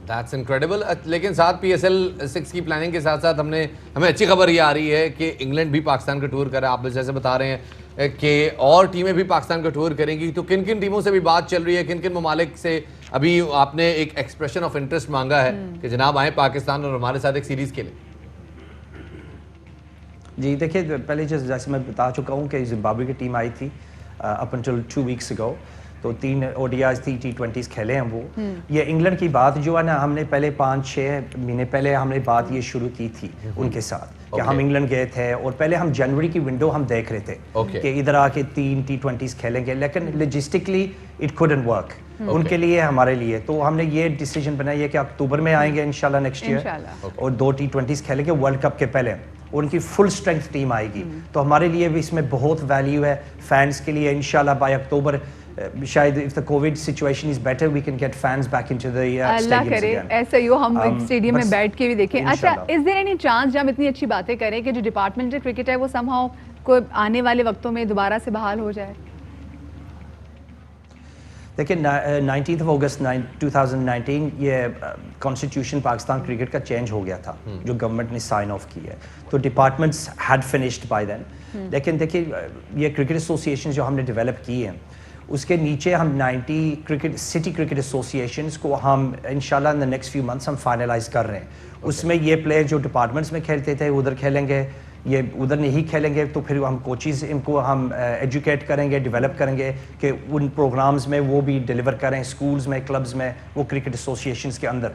That's incredible. लेकिन साथ PSL 6 की प्लानिंग के साथ साथ हमें अच्छी खबर ये आ रही है कि इंग्लैंड भी पाकिस्तान का टूर कर रहा है। आप जैसे बता रहे हैं कि और टीमें भी पाकिस्तान का टूर करेंगी, तो किन किन टीमों से भी बात चल रही है, किन किन ममालिक से अभी आपने एक एक्सप्रेशन ऑफ इंटरेस्ट मांगा है कि जनाब आए पाकिस्तान और हमारे साथ एक सीरीज़ के लिए? जी देखिए, पहले जैसे मैं बता चुका हूँ कि जिम्बाब्वे की टीम आई थी अप अंटिल 2 वीक्स अगो, तो 3 ODIs थी, T20s खेले हैं वो। ये इंग्लैंड की बात जो है ना, हमने पहले 5-6 महीने पहले हमने बात ये शुरू की थी उनके साथ कि हम इंग्लैंड गए थे और पहले हम जनवरी की विंडो हम देख रहे थे कि इधर आके 3 T20s खेलेंगे, लेकिन लॉजिस्टिकली इट कुडंट वर्क उनके लिए, हमारे लिए। तो हमने ये डिसीजन बनाया है कि अक्टूबर में आएंगे इंशाल्लाह नेक्स्ट ईयर और 2 T20s खेलेंगे वर्ल्ड कप के पहले, उनकी फुल स्ट्रेंथ टीम आएगी। तो हमारे लिए भी इसमें बहुत वैल्यू है, फैंस के लिए। इंशाल्लाह बाय अक्टूबर शायद if the covid situation is better we can get fans back into the अल्लाह करे ऐसा ही हो, हम स्टेडियम में बैठ के भी देखें। अच्छा, इज देयर एनी चांस, जब हम इतनी अच्छी बातें करें, कि जो डिपार्टमेंटल क्रिकेट है वो समहाउ को आने वाले वक्तों में दोबारा से बहाल हो जाए? देखिए 19 अगस्त 2019 ये कॉन्स्टिट्यूशन पाकिस्तान क्रिकेट का चेंज हो गया था, जो गवर्नमेंट ने साइन ऑफ की है, तो departments had finished by then. लेकिन देखिए ये क्रिकेट एसोसिएशन जो हमने डेवलप की है, उसके नीचे हम 90 क्रिकेट सिटी क्रिकेट एसोसिएशंस को हम इंशाल्लाह in the next few months हम फाइनलाइज कर रहे हैं। उसमें ये प्लेयर जो डिपार्टमेंट्स में खेलते थे उधर खेलेंगे, ये उधर नहीं खेलेंगे, तो फिर हम कोचेज़ इनको हम एजुकेट करेंगे, डेवलप करेंगे कि उन प्रोग्राम्स में वो भी डिलीवर करें, स्कूल्स में, क्लब्स में, वो क्रिकेट एसोसिएशंस के अंदर।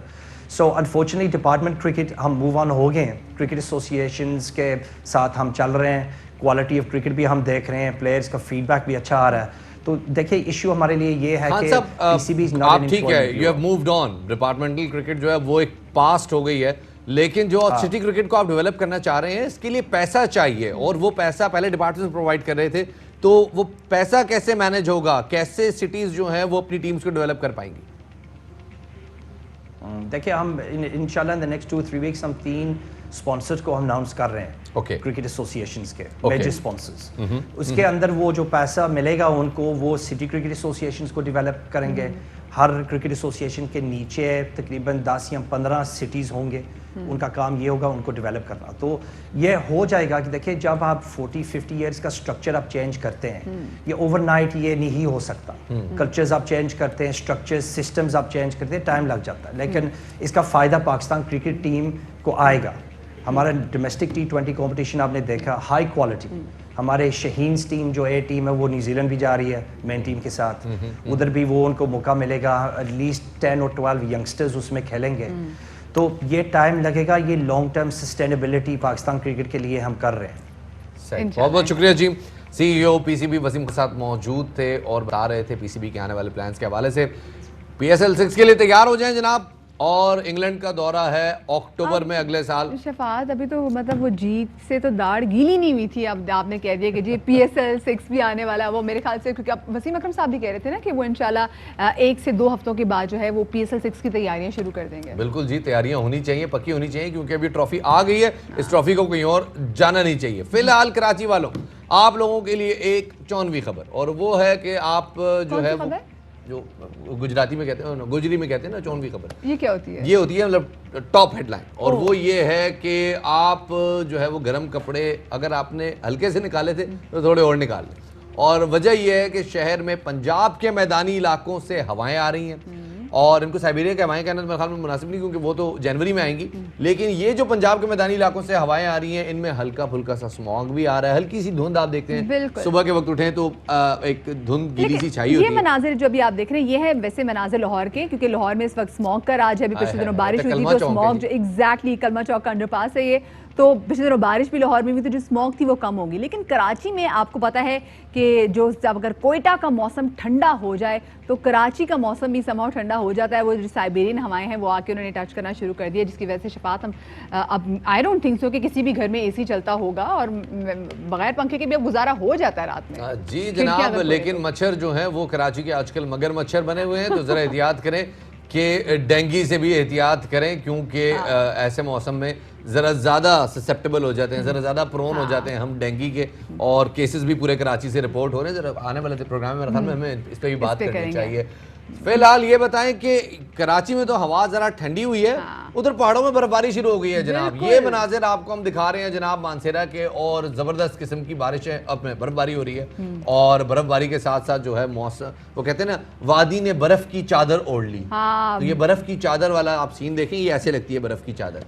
सो अनफॉर्चुनेटली डिपार्टमेंट क्रिकेट हम मूव ऑन हो गए हैं, क्रिकेट एसोसिएशंस के साथ हम चल रहे हैं, क्वालिटी ऑफ क्रिकेट भी हम देख रहे हैं, प्लेयर्स का फीडबैक भी अच्छा आ रहा है। तो देखिए इशू हमारे लिए ये है कि PCB इज नॉट आप ठीक है, you have moved on, departmental cricket जो है वो एक पास्ट हो गई है, लेकिन जो सिटी क्रिकेट को आप डेवलप करना चाह रहे हैं, इसके लिए पैसा चाहिए, और वो पैसा पहले डिपार्टमेंट प्रोवाइड कर रहे थे, तो वो पैसा कैसे मैनेज होगा, कैसे सिटीज जो हैं वो अपनी टीम्स को डेवलप कर पाएंगी? देखिए हम इंशाल्लाह इन द नेक्स्ट 2-3 वीक्स हम 3 स्पॉन्सर्स को हम अनाउंस कर रहे हैं क्रिकेट एसोसिएशंस के, मेजर स्पॉन्सर्स। उसके अंदर वो जो पैसा मिलेगा उनको, वो सिटी क्रिकेट एसोसिएशंस को डेवलप करेंगे। हर क्रिकेट एसोसिएशन के नीचे तकरीबन 10 या 15 सिटीज़ होंगे, उनका काम ये होगा उनको डेवलप करना। तो ये हो जाएगा कि देखिए जब आप 40-50 ईयर्स का स्ट्रक्चर आप चेंज करते हैं, ये ओवरनाइट ये नहीं हो सकता। कल्चर्स आप चेंज करते हैं, स्ट्रक्चर्स, सिस्टम्स आप चेंज करते हैं, टाइम लग जाता है, लेकिन इसका फ़ायदा पाकिस्तान क्रिकेट टीम को आएगा। हमारा डोमेस्टिक T20 कंपटीशन आपने देखा, हाई क्वालिटी। हमारे शहीन्स टीम जो ए टीम है वो न्यूजीलैंड भी जा रही है मेन टीम के साथ, उधर भी वो उनको मौका मिलेगा, एटलीस्ट 10 और 12 यंगस्टर्स उसमें खेलेंगे। तो ये टाइम लगेगा, ये long term sustainability Pakistan cricket के लिए हम कर रहे हैं। बहुत बहुत शुक्रिया जी। CEO PCB वसीम के साथ मौजूद थे और बता रहे थे PCB के आने वाले प्लान्स के हवाले से। PSL 6 के लिए तैयार हो जाएं जनाब, और इंग्लैंड का दौरा है अक्टूबर में अगले साल। शफात, अभी तो मतलब वो जीत से तो दाढ़ गीली नहीं हुई थी, अब आपने कह दिया कि जी PSL 6 भी आने वाला है। वो मेरे ख्याल से, क्योंकि अब वसीम अकरम साहब भी कह रहे थे ना कि वो इंशाल्लाह 1 से 2 हफ्तों के बाद जो है वो PSL 6 की तैयारियां शुरू कर देंगे। बिल्कुल जी, तैयारियां होनी चाहिए, पक्की होनी चाहिए, क्योंकि अभी ट्रॉफी आ गई है, इस ट्रॉफी को कहीं और जाना नहीं चाहिए। फिलहाल कराची वालों, आप लोगों के लिए एक 54वीं खबर, और वो है कि आप जो है वो जो गुजराती में कहते हैं, गुजरी में कहते हैं ना 54वीं खबर, ये क्या होती है? ये होती है मतलब टॉप हेडलाइन, और वो ये है कि आप जो है वो गर्म कपड़े अगर आपने हल्के से निकाले थे तो थोड़े और निकाल लें। और वजह यह है कि शहर में पंजाब के मैदानी इलाकों से हवाएं आ रही हैं, और इनको साइबेरिया की हवाएं कहना तो मेरे ख्याल में मुनासिब नहीं, क्योंकि वो तो जनवरी में आएंगी, लेकिन ये जो पंजाब के मैदानी इलाकों से हवाएं आ रही हैं, इनमें हल्का फुल्का सा स्मॉग भी आ रहा है, हल्की सी धुंध आप देखते हैं, सुबह के वक्त उठें तो एक धुंध गीली सी छाई होती है। ये मनाजिर जो अभी आप देख रहे हैं, ये है वैसे मनाजिर लाहौर के, क्योंकि लाहौर में इस वक्त स्मॉग का राज है। अभी पिछले दिनों बारिश हुई थी तो स्मॉग जो एग्जैक्टली कलमा चौक का अंडरपास है ये, तो पिछले दिनों बारिश भी लाहौर में हुई, तो जो स्मॉग थी वो कम होगी। लेकिन कराची में आपको पता है कि जो जब अगर कोयटा का मौसम ठंडा हो जाए तो कराची का मौसम भी समाव ठंडा हो जाता है। वो जो साइबेरियन हवाएं हैं वो आके उन्होंने टच करना शुरू कर दिया, जिसकी वजह से शफात हम अब आई डोंट थिंक सो कि किसी भी घर में AC चलता होगा, और बगैर पंखे के भी अब गुजारा हो जाता है रात में। जी जनाब, लेकिन मच्छर जो है वो कराची के आजकल मगर मच्छर बने हुए हैं, तो जरा एहतियात करें, कि डेंगू से भी एहतियात करें, क्योंकि ऐसे मौसम में ज़रा ज़्यादा ससेप्टेबल हो जाते हैं, ज़रा ज़्यादा प्रोन हो जाते हैं हम डेंगू के, और केसेस भी पूरे कराची से रिपोर्ट हो रहे हैं। ज़रा आने वाले प्रोग्राम में मेरे ख्याल में हमें इस पर भी बात करनी चाहिए। फिलहाल ये बताएं कि कराची में तो हवा जरा ठंडी हुई है, उधर पहाड़ों में बर्फबारी शुरू हो गई है जनाब। ये मनाजिर आपको हम दिखा रहे हैं जनाब मानसेरा के, और जबरदस्त किस्म की बारिशें, अब बर्फबारी हो रही है, और बर्फबारी के साथ साथ जो है मौसम, वो कहते हैं ना वादी ने बर्फ की चादर ओढ़ ली, तो ये बर्फ की चादर वाला आप सीन देखें, ये ऐसे लगती है बर्फ की चादर,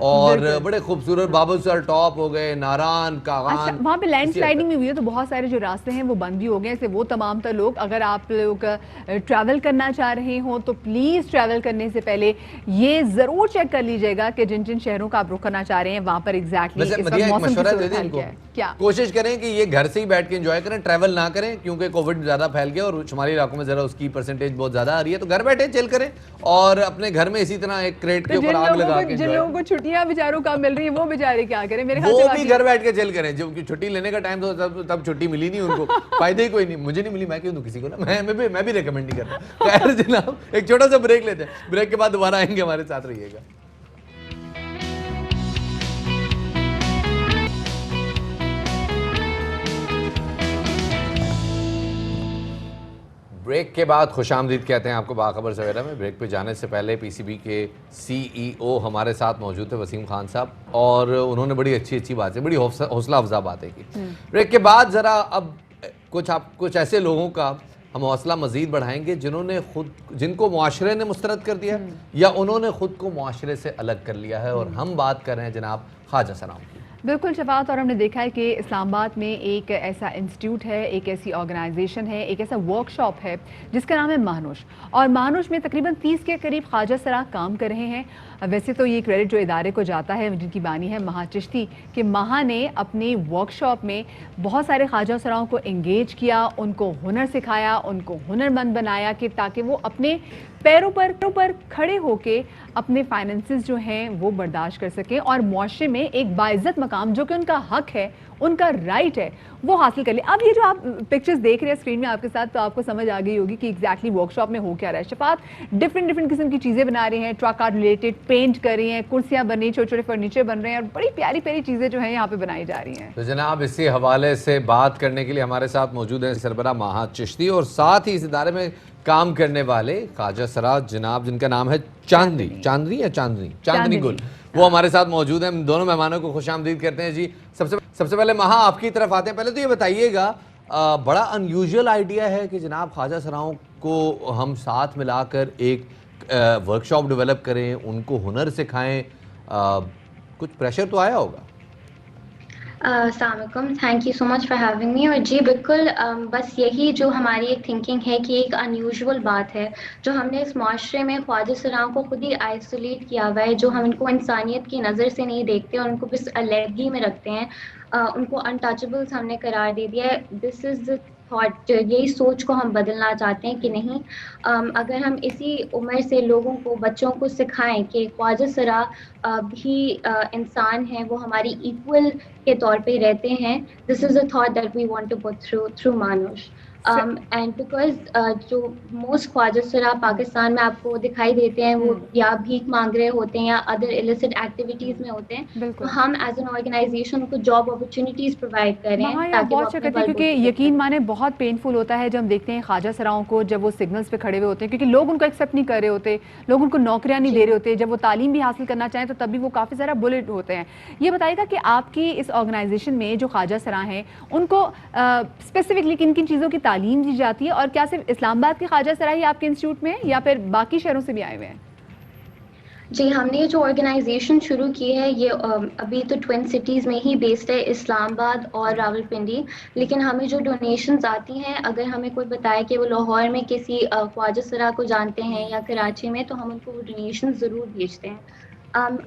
और बड़े खूबसूरत बाबू सर टॉप हो गए, नारान कागान। अच्छा, वहाँ पे लैंडस्लाइडिंग में हुई है तो बहुत सारे जो रास्ते हैं वो बंद भी हो गए हैं। वो तमाम तर लोग, अगर आप लोग ट्रैवल करना चाह रहे हो तो प्लीज़ ट्रैवल करने से पहले ये ज़रूर चेक कर लीजिएगा कि जिन जिन शहरों का आप रुख करना चाह रहे हैं वहाँ पर एग्जैक्टली क्या कोशिश करें कि ये घर से ही बैठ के एंजॉय करें, ट्रैवल ना करें, क्योंकि कोविड ज़्यादा फैल गया और शुमारी इलाकों में ज़रा उसकी परसेंटेज बहुत ज़्यादा आ रही है। तो घर बैठे चिल करें और अपने घर में इसी तरह एक क्रेट के ऊपर आग लगा के, जिन लोगों को छुट्टियां बेचारों का मिल रही है वो बेचारे क्या करें, मेरे ख्याल वो भी घर बैठ के चिल करें। जब छुट्टी लेने का टाइम था तब छुट्टी मिली नहीं उनको, फायदे ही कोई नहीं, मुझे नहीं मिली, मैं क्यों दूं किसी को ना, मैं भी रिकमेंड नहीं करता। खैर जनाब, एक छोटा सा ब्रेक लेते हैं, ब्रेक के बाद दोबारा आएंगे, हमारे साथ रहिएगा। ब्रेक के बाद खुशामदीद कहते हैं आपको बाखबर सवेरा में। ब्रेक पे जाने से पहले पीसीबी के सीईओ हमारे साथ मौजूद थे, वसीम खान साहब, और उन्होंने बड़ी अच्छी बातें, बड़ी हौसला अफजा बातें की। ब्रेक के बाद ज़रा अब कुछ ऐसे लोगों का हम हौसला मज़ीद बढ़ाएंगे जिनको मुआशरे ने मुस्तरद कर दिया या उन्होंने ख़ुद को मुआशरे से अलग कर लिया है, और हम बात कर रहे हैं जनाब ख्वाजा सराओं की। बिल्कुल शफात, और हमने देखा है कि इस्लामाबाद में एक ऐसा इंस्टीट्यूट है, एक ऐसी ऑर्गेनाइजेशन है, एक ऐसा वर्कशॉप है जिसका नाम है महानुश, और महानुश में तकरीबन 30 के करीब ख्वाजा सरा काम कर रहे हैं। वैसे तो ये क्रेडिट जो इदारे को जाता है जिनकी बानी है महा चिश्ती, कि महा ने अपनी वर्कशॉप में बहुत सारे ख्वाजा सराओं को एंगेज किया, उनको हुनर सिखाया, उनको हुनरमंद बनाया, कि ताकि वो अपने पैरों पर खड़े होके अपने फाइनेंसेस जो हैं वो बर्दाश्त कर सकें और मुआशरे में एक बाइज्जत मकाम जो कि उनका हक है, उनका राइट है, वो हासिल कर ले। अब ये जो आप पिक्चर्स देख रहे हैं स्क्रीन में आपके साथ, तो आपको समझ आ गई होगी कि एग्जैक्टली वर्कशॉप में हो क्या रहा है। शफात डिफरेंट किस्म की चीज़ें बना रहे हैं, ट्रक आर्ट रिलेटेड पेंट कर रही हैं, कुर्सियाँ बन रही हैं, छोटे फर्नीचर बन रहे हैं, और बड़ी प्यारी चीज़ें जो हैं यहाँ पे बनाई जा रही हैं। तो जनाब इसी हवाले से बात करने के लिए हमारे साथ मौजूद है सरबरा महा चिश्ती, और साथ ही इस इदारे में काम करने वाले ख्वाजा सरा जनाब जिनका नाम है चांदनी गुल, वो हमारे साथ मौजूद हैं। दोनों मेहमानों को खुशामदीद करते हैं जी। सबसे पहले महा आपकी तरफ आते हैं। पहले तो ये बताइएगा, बड़ा अनयूजुअल आइडिया है कि जनाब ख्वाजा सराओं को हम साथ मिलाकर एक वर्कशॉप डेवलप करें, उनको हुनर सिखाएं, कुछ प्रेशर तो आया होगा? अस्सलामुअलैकुम, thank you so much for having me. और जी बिल्कुल, बस यही जो हमारी एक थिंकिंग है कि एक अनयूजुअल बात है जो हमने इस माशरे में ख्वाजा सराओं को खुद ही आइसोलेट किया हुआ है, जो हम इनको इंसानियत की नज़र से नहीं देखते और उनको बस अलहदगी में रखते हैं, उनको अनटचेबल्स हमने करार दे दिया है। दिस इज़ द थॉट, यही सोच को हम बदलना चाहते हैं कि नहीं, अगर हम इसी उम्र से लोगों को, बच्चों को सिखाएं कि ख्वाजा सरा भी इंसान हैं, वो हमारी इक्वल के तौर पे रहते हैं। This is a thought that we want to put through Manush. And because जो मोस्ट ख्वाजा सरा पाकिस्तान में आपको दिखाई देते हैं वो या भीख मांग रहे होते हैं या अदर इलिसिट एक्टिविटीज़ में होते हैं, तो हम एज एन ऑर्गेनाइजेशन उनको जॉब अपॉर्चुनिटीज़ प्रोवाइड कर रहे हैं ताकि बहुत करते हैं, क्योंकि यकीन माने बहुत पेनफुल होता है जब हम देखते हैं ख्वाजा सराओं को जब वो सिग्नल्स पे खड़े हुए होते हैं, क्योंकि लोग उनको एक्सेप्ट नहीं कर रहे होते, लोग उनको नौकरियां नहीं दे रहे होते, जब वो तालीम भी हासिल करना चाहें तो तब भी वो काफ़ी सारा बुलेट होते हैं। ये बताइएगा कि आपकी इस ऑर्गेनाइजेशन में जो ख्वाजा सरा हैं उनको स्पेसिफिकली किन किन चीज़ों की तालीम दी जाती है, और क्या सिर्फ इस्लामाबाद के ख्वाजा सरा ही आपके इंस्टीट्यूट में या फिर बाकी शहरों से भी आए हुए हैं? जी, हमने ये जो ऑर्गेनाइजेशन शुरू की है ये अभी तो ट्विन सिटीज़ में ही बेस्ड है, इस्लामाबाद और रावलपिंडी, लेकिन हमें जो डोनेशंस आती हैं, अगर हमें कोई बताए कि वो लाहौर में किसी ख्वाजा सरा को जानते हैं या कराची में, तो हम उनको वो डोनेशन ज़रूर भेजते हैं।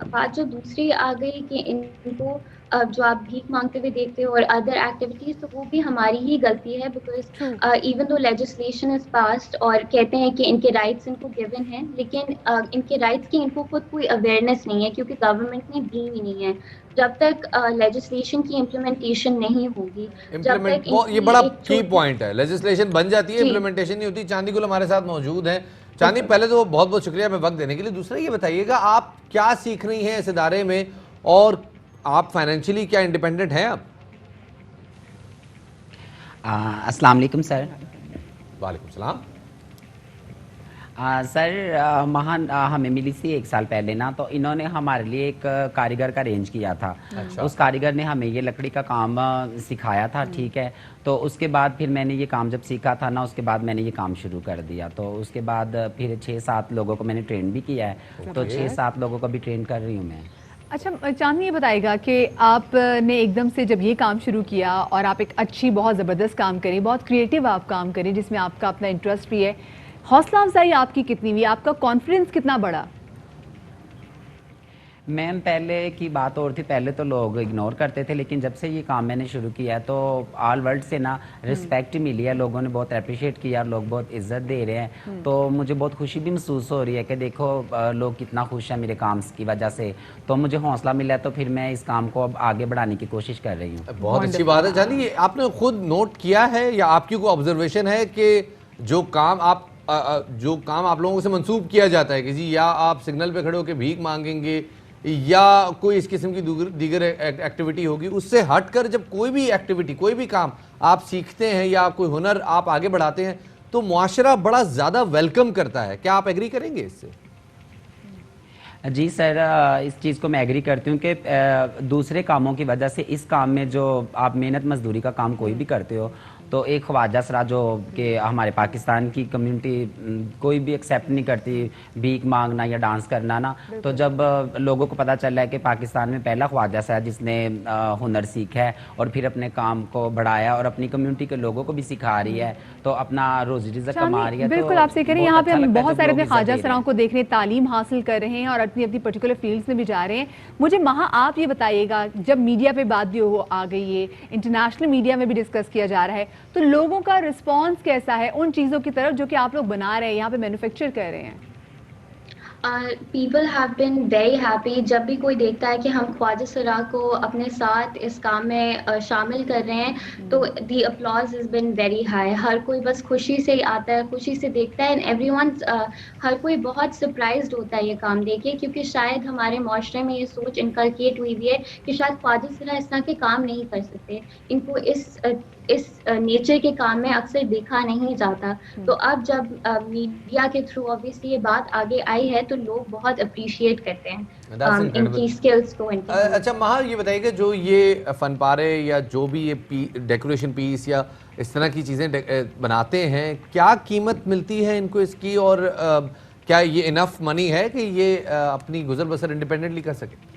बात जो दूसरी आ गई कि इनको जो आप भीख मांगते हुए देखते हो और अदर एक्टिविटीज़, तो वो भी हमारी ही गलती है, because even though legislation is passed और कहते हैं कि इनके राइट्स इनको गिवन हैं, लेकिन इनके राइट्स की इनको खुद कोई अवेयरनेस नहीं है, क्योंकि गवर्नमेंट ने दी ही नहीं है। जब तक लेजिस्लेशन की इम्प्लीमेंटेशन नहीं होगी, जब तक ये बड़ा की पॉइंट है, लेजिस्लेशन बन जाती है, इम्प्लीमेंटेशन नहीं होती। चांदी गुल हमारे साथ मौजूद हैं चांदनी, पहले तो बहुत बहुत शुक्रिया हमें वक्त देने के लिए। दूसरा ये बताइएगा, आप क्या सीख रही हैं इस इदारे में, और आप फाइनेंशियली क्या इंडिपेंडेंट हैं आप? अस्सलाम वालेकुम सर। वालेकुम सलाम। सर हमें मिली थी 1 साल पहले ना, तो इन्होंने हमारे लिए एक कारीगर का अरेंज किया था। अच्छा। उस कारीगर ने हमें ये लकड़ी का काम सिखाया था, ठीक है। तो उसके बाद फिर मैंने ये काम जब सीखा था ना, उसके बाद मैंने ये काम शुरू कर दिया। तो उसके बाद फिर 6-7 लोगों को मैंने ट्रेन भी किया है, तो 6-7 लोगों को भी ट्रेन कर रही हूँ मैं। अच्छा चांदनी, ये बताएगा कि आपने एकदम से जब ये काम शुरू किया और आप एक अच्छी बहुत ज़बरदस्त काम करें, बहुत क्रिएटिव आप काम करें जिसमें आपका अपना इंटरेस्ट भी है, हौसला अफजाई आपकी कितनी हुई, आपका कॉन्फिडेंस कितना बढ़ा? मैम पहले की बात और थी, पहले तो लोग इग्नोर करते थे, लेकिन जब से ये काम मैंने शुरू किया है तो ऑल वर्ल्ड से ना रिस्पेक्ट मिली है, लोगों ने बहुत अप्रिशिएट किया, लोग बहुत इज्जत दे रहे हैं। तो मुझे बहुत खुशी भी महसूस हो रही है कि देखो लोग कितना खुश हैं मेरे काम की वजह से, तो मुझे हौसला मिला है, तो फिर मैं इस काम को अब आगे बढ़ाने की कोशिश कर रही हूँ। बहुत अच्छी बात है। जानिए, आपने खुद नोट किया है या आपकी कोई ऑब्जर्वेशन है कि जो काम आप लोगों से मंसूब किया जाता है कि जी या आप सिग्नल पे खड़े होकर भीख मांगेंगे या कोई इस किस्म की दीगर एक्टिविटी होगी, उससे हटकर जब कोई भी एक्टिविटी, कोई भी काम आप सीखते हैं या कोई हुनर आप आगे बढ़ाते हैं तो मुआशरा बड़ा ज़्यादा वेलकम करता है। क्या आप एग्री करेंगे इससे? जी सर, इस चीज़ को मैं एग्री करती हूँ कि दूसरे कामों की वजह से इस काम में जो आप मेहनत मजदूरी का काम कोई भी करते हो, तो एक ख्वाजा सरा जो कि हमारे पाकिस्तान की कम्युनिटी कोई भी एक्सेप्ट नहीं करती, भीख मांगना या डांस करना ना, तो जब लोगों को पता चला है कि पाकिस्तान में पहला ख्वाजा सरा जिसने हुनर सीखा है और फिर अपने काम को बढ़ाया और अपनी कम्युनिटी के लोगों को भी सिखा रही है, तो अपना रोजी रिज़्क कमा रही है। बिल्कुल तो आपसे कह रहे हैं, यहाँ पे हम बहुत सारे अपने ख्वाजा सराओं सराओं को देख रहे हैं, तालीम हासिल कर रहे हैं और अपनी अपनी पर्टिकुलर फील्ड्स में भी जा रहे हैं। मुझे महा आप ये बताइएगा, जब मीडिया पे बात भी आ गई है, इंटरनेशनल मीडिया में भी डिस्कस किया जा रहा है, तो लोगों का रिस्पांस कैसा है उन चीज़ों की तरफ जो कि आप लोग बना रहे हैं, यहाँ पे मैन्युफैक्चर कर रहे हैं? People have been very happy. जब भी कोई देखता है कि हम ख्वाजा सरा को अपने साथ इस काम में शामिल कर रहे हैं, तो the applause is been very high. हर कोई बस खुशी से ही आता है, खुशी से देखता है, एंड एवरीवन हर कोई बहुत सरप्राइज्ड होता है ये काम देख के, क्योंकि शायद हमारे माशरे में ये सोच इनकलकेट हुई हुई है कि शायद ख्वाजा सरा इस तरह के काम नहीं कर सकते, इनको इस नेचर के काम में अक्सर देखा नहीं जाता। तो अब जब मीडिया के थ्रू ऑब्वियसली ये बात आगे आई है तो लोग बहुत अप्रिशिएट करते हैं इनकी स्किल्स को। अच्छा महा, ये बताइएगा, जो ये फन पारे या जो भी ये डेकोरेशन पीस या इस तरह की चीज़ें बनाते हैं, क्या कीमत मिलती है इनको इसकी, और क्या ये इनफ मनी है कि ये अपनी गुजर बसर इंडिपेंडेंटली कर सके?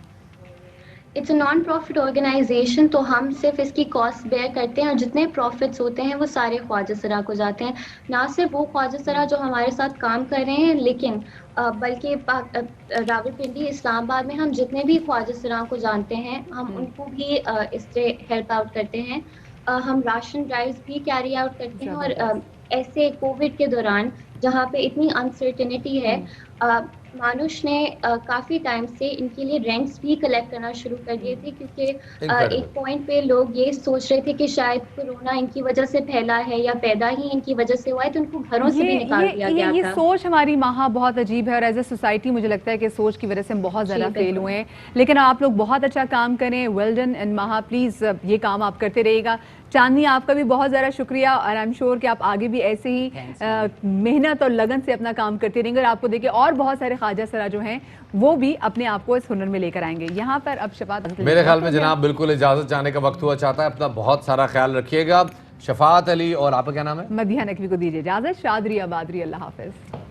It's a non profit organisation, तो हम सिर्फ इसकी कॉस्ट बेयर करते हैं और जितने प्रॉफिट्स होते हैं वो सारे ख्वाजा सरा को जाते हैं। ना सिर्फ वो ख्वाजा सरा जो हमारे साथ काम कर रहे हैं, लेकिन बल्कि रावलपिंडी, इस्लामाबाद में हम जितने भी ख्वाजा सरा को जानते हैं, हम उनको भी इससे हेल्प आउट करते हैं। हम राशन ड्राइव्स भी कैरी आउट करते हैं, और ऐसे कोविड के दौरान जहाँ पे इतनी अनसर्टेनिटी है, मानुष ने काफ़ी टाइम से इनके लिए रेंट्स भी कलेक्ट करना शुरू कर दिए थे, क्योंकि एक पॉइंट पे लोग ये सोच रहे थे कि शायद कोरोना इनकी वजह से फैला है या पैदा ही इनकी वजह से हुआ है, तो उनको घरों से भी निकाल दिया गया था। ये सोच हमारी महा बहुत अजीब है, और एज ए सोसाइटी मुझे लगता है कि सोच की वजह से हम बहुत ज़्यादा फेल हुए हैं। लेकिन आप लोग बहुत अच्छा काम करें, वेल डन। एंड महा प्लीज़ ये काम आप करते रहिएगा। चांदनी, आपका भी बहुत ज़्यादा शुक्रिया, और आई एम श्योर कि आप आगे भी ऐसे ही मेहनत और लगन से अपना काम करते रहेंगे, और आपको देखिए और बहुत सारे ख्वाजा सरा जो हैं वो भी अपने आप को इस हुनर में लेकर आएंगे। यहाँ पर अब शफात, मेरे ख्याल में जनाब बिल्कुल इजाज़त चाहने का वक्त हुआ चाहता है। अपना बहुत सारा ख्याल रखिएगा। शफात अली, और आपका क्या नाम है? मदिहा नकवी को दीजिए इजाज़त। शादरी आबादरी, अल्लाह हाफ़िज़।